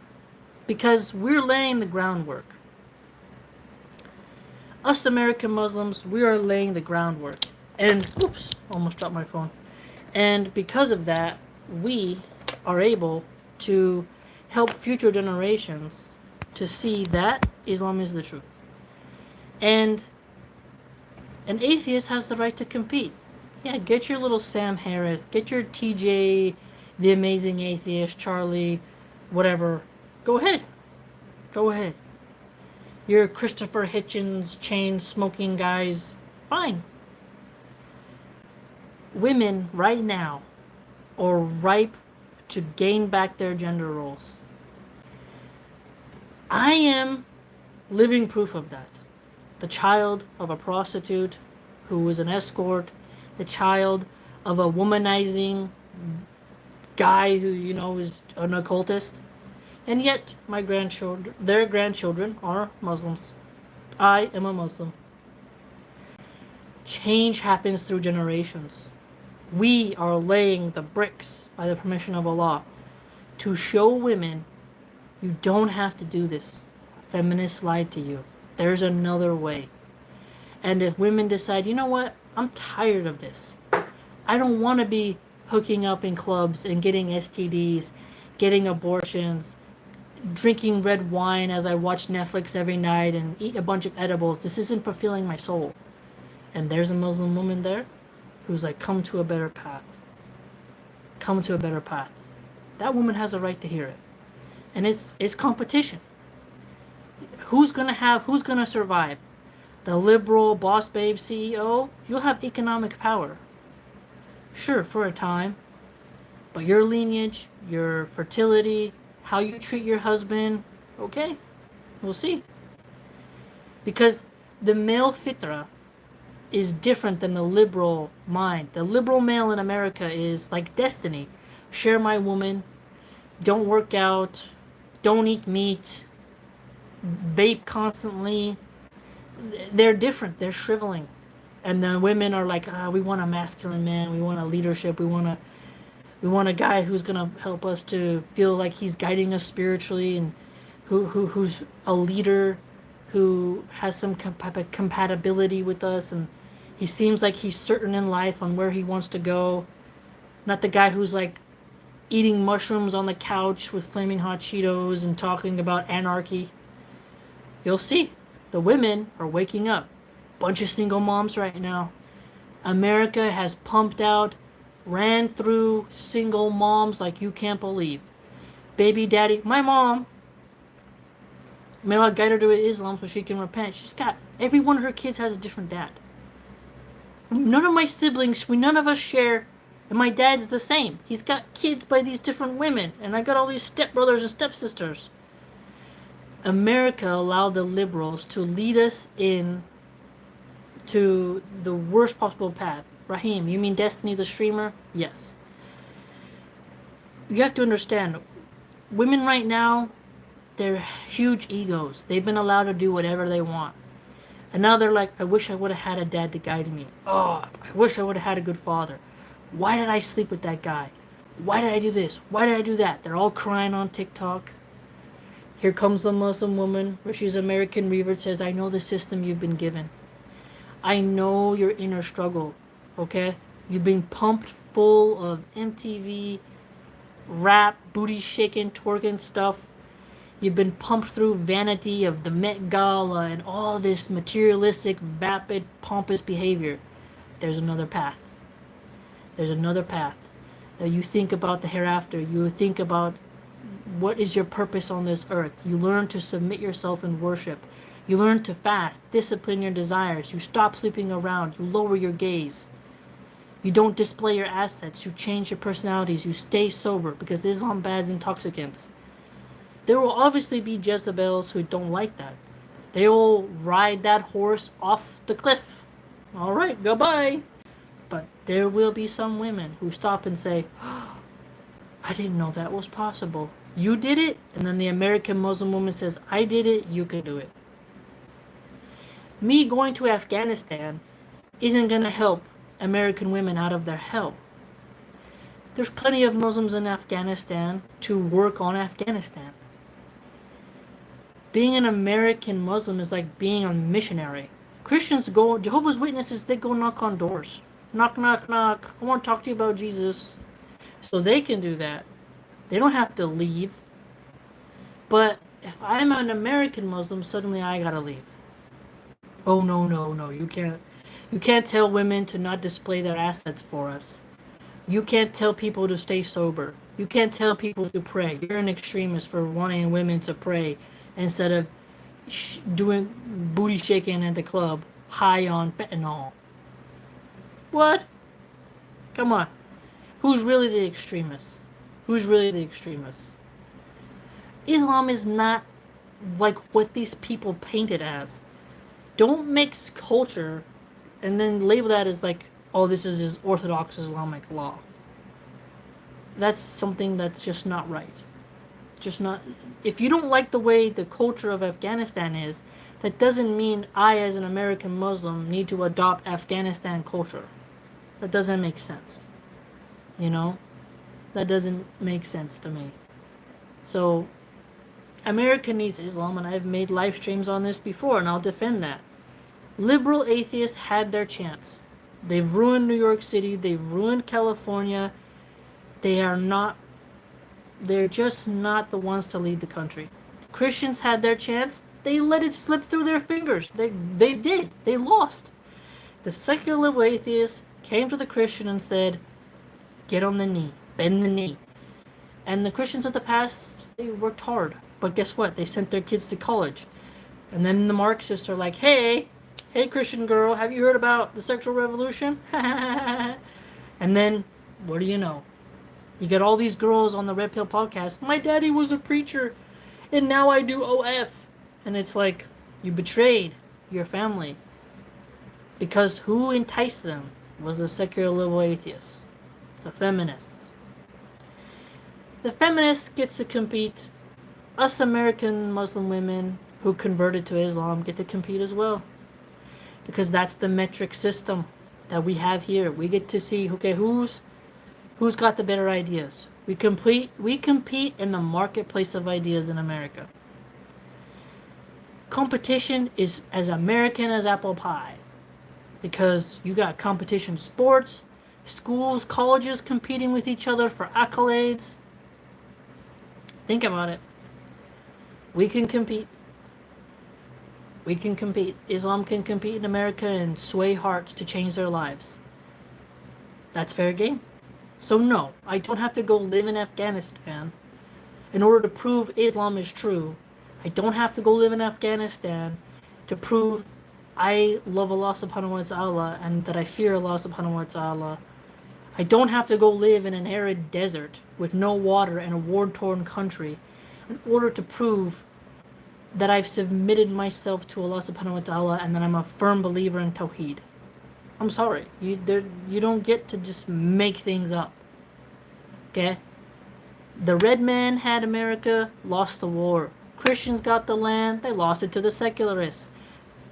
because we're laying the groundwork. Us American Muslims, we are laying the groundwork. And, oops, almost dropped my phone. And because of that, we are able to help future generations to see that Islam is the truth. And an atheist has the right to compete. Yeah, get your little Sam Harris, get your TJ, the Amazing Atheist, Charlie, whatever. Go ahead. Go ahead. Your Christopher Hitchens, chain smoking guys, fine. Women right now are ripe to gain back their gender roles. I am living proof of that. The child of a prostitute who was an escort, the child of a womanizing guy who, is an occultist. And yet, their grandchildren are Muslims. I am a Muslim. Change happens through generations. We are laying the bricks, by the permission of Allah, to show women you don't have to do this. Feminists lied to you. There's another way. And if women decide, you know what, I'm tired of this. I don't want to be hooking up in clubs and getting STDs, getting abortions, drinking red wine as I watch Netflix every night and eat a bunch of edibles. This isn't fulfilling my soul. And there's a Muslim woman there who's like, come to a better path. Come to a better path. That woman has a right to hear it. And it's competition. Who's gonna survive? The liberal boss babe CEO? You'll have economic power. Sure, for a time. But your lineage, your fertility, how you treat your husband, okay, we'll see. Because the male fitra is different than the liberal mind. The liberal male in America is like destiny. Share my woman, don't work out, don't eat meat, vape constantly, they're different. They're shriveling. And the women are like, we want a masculine man. We want a leadership. We want a guy who's gonna help us to feel like he's guiding us spiritually, and who's a leader, who has some compatibility with us, and he seems like he's certain in life on where he wants to go. Not the guy who's like eating mushrooms on the couch with flaming hot Cheetos and talking about anarchy. You'll see. The women are waking up. Bunch of single moms right now. America has pumped out, ran through single moms like you can't believe. Baby daddy, my mom, may Allah guide her to Islam so she can repent. She's got, every one of her kids has a different dad. None of my siblings, none of us share, and my dad's the same. He's got kids by these different women, and I got all these stepbrothers and stepsisters. America allowed the liberals to lead us in to the worst possible path. Raheem, you mean Destiny the streamer? Yes. You have to understand, women right now, they're huge egos. They've been allowed to do whatever they want. And now they're like, I wish I would have had a dad to guide me. Oh, I wish I would have had a good father. Why did I sleep with that guy? Why did I do this? Why did I do that? They're all crying on TikTok. Here comes the Muslim woman, where she's American revert, says, I know the system you've been given. I know your inner struggle, okay? You've been pumped full of MTV, rap, booty shaking, twerking stuff. You've been pumped through vanity of the Met Gala and all this materialistic, vapid, pompous behavior. There's another path. There's another path. Now you think about the hereafter. You think about what is your purpose on this earth. You learn to submit yourself in worship. You learn to fast, discipline your desires. You stop sleeping around. You lower your gaze. You don't display your assets. You change your personalities. You stay sober, because Islam bans intoxicants. There will obviously be Jezebels who don't like that. They will ride that horse off the cliff. All right, goodbye. But there will be some women who stop and say, oh, I didn't know that was possible. You did it? And then the American Muslim woman says, I did it, you can do it. Me going to Afghanistan isn't going to help American women out of their hell. There's plenty of Muslims in Afghanistan to work on Afghanistan. Being an American Muslim is like being a missionary. Christians go, Jehovah's Witnesses, they go knock on doors. Knock, knock, knock. I want to talk to you about Jesus. So they can do that. They don't have to leave. But if I'm an American Muslim, suddenly I gotta leave. Oh, no, no, no. You can't tell women to not display their assets for us. You can't tell people to stay sober. You can't tell people to pray. You're an extremist for wanting women to pray instead of doing booty shaking at the club, high on fentanyl. What? Come on. Who's really the extremist? Who's really the extremist? Islam is not like what these people paint it as. Don't mix culture and then label that as like, oh, this is Orthodox Islamic law. That's something that's just not right. Just not. If you don't like the way the culture of Afghanistan is, that doesn't mean I, as an American Muslim, need to adopt Afghanistan culture. That doesn't make sense. You know? That doesn't make sense to me. So, America needs Islam, and I've made live streams on this before, and I'll defend that. Liberal atheists had their chance. They've ruined New York City. They've ruined California. They're just not the ones to lead the country. Christians had their chance. They let it slip through their fingers. They did. They lost. The secular atheists came to the Christian and said, get on the knee. Bend the knee. And the Christians of the past, they worked hard. But guess what? They sent their kids to college. And then the Marxists are like, hey Christian girl, have you heard about the sexual revolution? And then, what do you know? You get all these girls on the Red Pill podcast. My daddy was a preacher, and now I do OF. And it's like, you betrayed your family. Because who enticed them was the secular liberal atheists, the feminists. The feminists gets to compete. Us American Muslim women who converted to Islam get to compete as well. because that's the metric system that we have here. We get to see, okay, who's got the better ideas. We compete in the marketplace of ideas in America. Competition is as American as apple pie, because you got competition sports, schools, colleges competing with each other for accolades. Think about it. We can compete. We can compete. Islam can compete in America and sway hearts to change their lives. That's fair game. So no, I don't have to go live in Afghanistan in order to prove Islam is true. I don't have to go live in Afghanistan to prove I love Allah subhanahu wa ta'ala and that I fear Allah subhanahu wa ta'ala. I don't have to go live in an arid desert with no water in a war-torn country in order to prove that I've submitted myself to Allah subhanahu wa ta'ala and that I'm a firm believer in Tawheed. I'm sorry. You don't get to just make things up. Okay? The red man had America, lost the war. Christians got the land, they lost it to the secularists.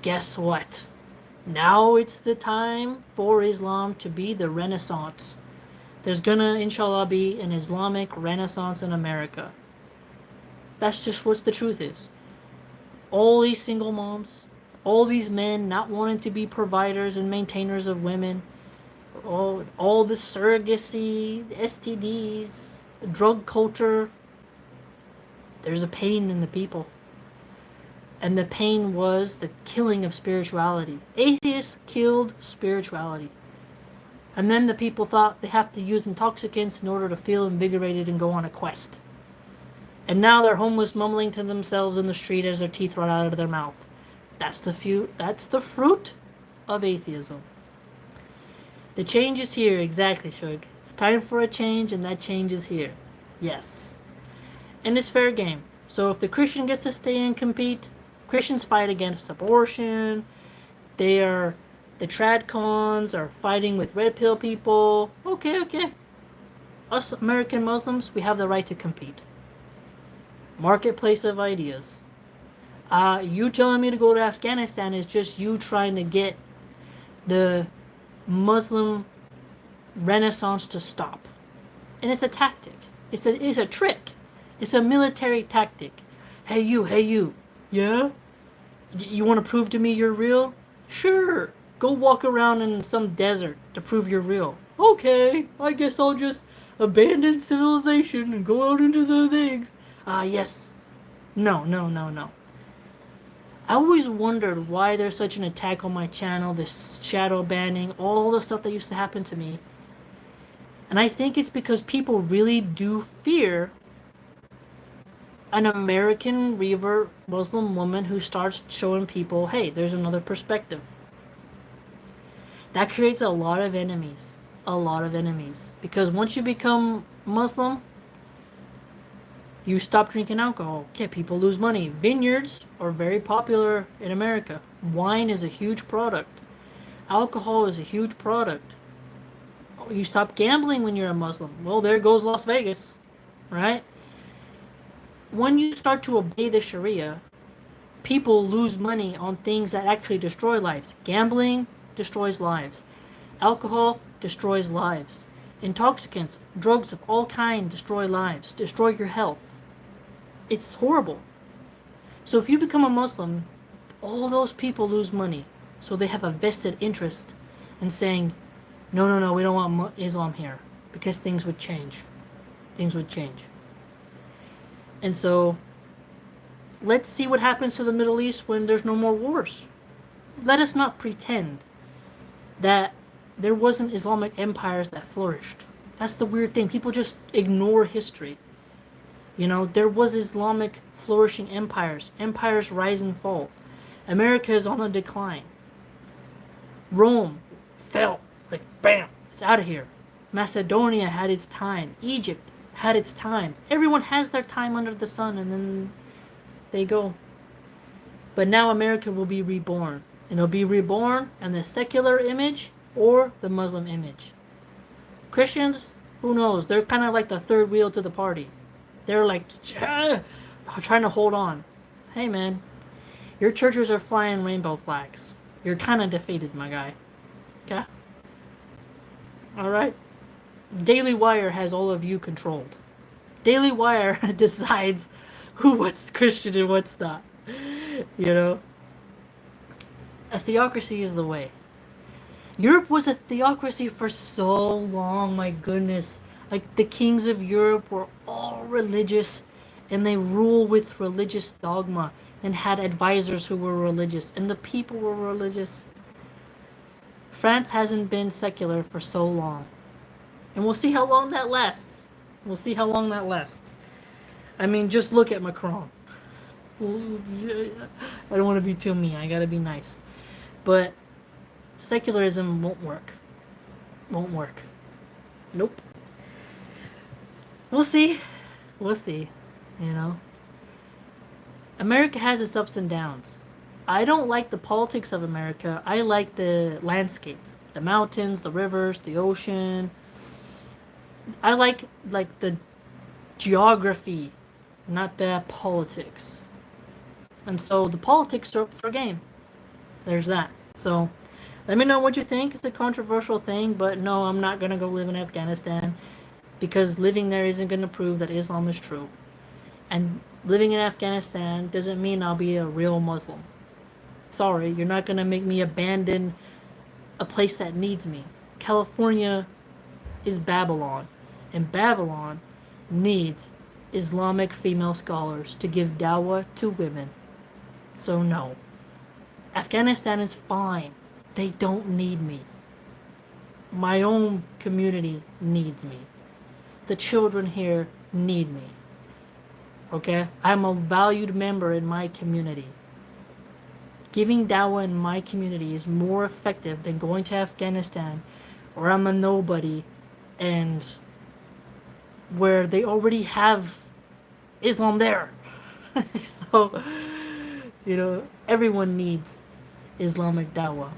Guess what? Now it's the time for Islam to be the Renaissance. There's gonna, inshallah, be an Islamic Renaissance in America. That's just what the truth is. All these single moms, all these men not wanting to be providers and maintainers of women, all the surrogacy, the STDs, the drug culture, there's a pain in the people. And the pain was the killing of spirituality. Atheists killed spirituality. And then the people thought they have to use intoxicants in order to feel invigorated and go on a quest. And now they're homeless, mumbling to themselves in the street as their teeth run out of their mouth. That's the fruit of atheism. The change is here, exactly, Shug. It's time for a change, and that change is here. Yes. And it's fair game. So if the Christian gets to stay and compete, Christians fight against abortion. The tradcons are fighting with red pill people. Okay. Us American Muslims, we have the right to compete. Marketplace of ideas. You telling me to go to Afghanistan is just you trying to get the Muslim Renaissance to stop. And it's a tactic. It's a trick. It's a military tactic. Hey you. Yeah? You want to prove to me you're real? Sure. Go walk around in some desert to prove you're real. Okay, I guess I'll just abandon civilization and go out into the things. Yes. No. I always wondered why there's such an attack on my channel, this shadow banning, all the stuff that used to happen to me. And I think it's because people really do fear an American revert Muslim woman who starts showing people, hey, there's another perspective. That creates a lot of enemies. Because once you become Muslim, you stop drinking alcohol. Okay, people lose money. Vineyards are very popular in America. Wine is a huge product. Alcohol is a huge product. You stop gambling when you're a Muslim. Well, there goes Las Vegas, right? When you start to obey the Sharia, people lose money on things that actually destroy lives. Gambling destroys lives. Alcohol destroys lives. Intoxicants, drugs of all kinds destroy lives, destroy your health. It's horrible. So if you become a Muslim, all those people lose money. So they have a vested interest in saying, no, we don't want Islam here. Because things would change. And so, let's see what happens to the Middle East when there's no more wars. Let us not pretend that there wasn't Islamic empires that flourished. That's the weird thing. People just ignore history. You know, there was Islamic flourishing empires. Empires rise and fall. America is on a decline. Rome fell. Like, bam, it's out of here. Macedonia had its time. Egypt had its time. Everyone has their time under the sun, and then they go. But now America will be reborn. And it'll be reborn in the secular image or the Muslim image. Christians, who knows? They're kind of like the third wheel to the party. They're like trying to hold on. Hey man, your churches are flying rainbow flags. you're kind of defeated, my guy. Okay? Alright? Daily Wire has all of you controlled. Daily Wire decides what's Christian and what's not. You know? A theocracy is the way. Europe was a theocracy for so long, my goodness. Like, the kings of Europe were all religious, and they rule with religious dogma, and had advisors who were religious, and the people were religious. France hasn't been secular for so long. And we'll see how long that lasts. We'll see how long that lasts. I mean, just look at Macron. I don't want to be too mean. I gotta be nice. But secularism won't work. Won't work. Nope. We'll see. We'll see. You know? America has its ups and downs. I don't like the politics of America. I like the landscape. The mountains, the rivers, the ocean. I like the geography, not the politics. And so the politics are up for game. There's that. So let me know what you think. It's a controversial thing, but no, I'm not going to go live in Afghanistan, because living there isn't going to prove that Islam is true. And living in Afghanistan doesn't mean I'll be a real Muslim. Sorry, you're not going to make me abandon a place that needs me. California is Babylon, and Babylon needs Islamic female scholars to give dawah to women. So no. Afghanistan is fine. They don't need me. My own community needs me. The children here need me. Okay? I'm a valued member in my community. Giving dawah in my community is more effective than going to Afghanistan, where I'm a nobody, and where they already have Islam there. So, you know, everyone needs Islamic dawah.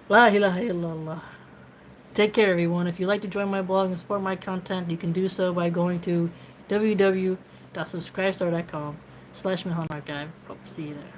La ilaha illallah. Take care, everyone. If you'd like to join my blog and support my content, you can do so by going to www.subscribestar.com/Milahan Archive. Hope to see you there.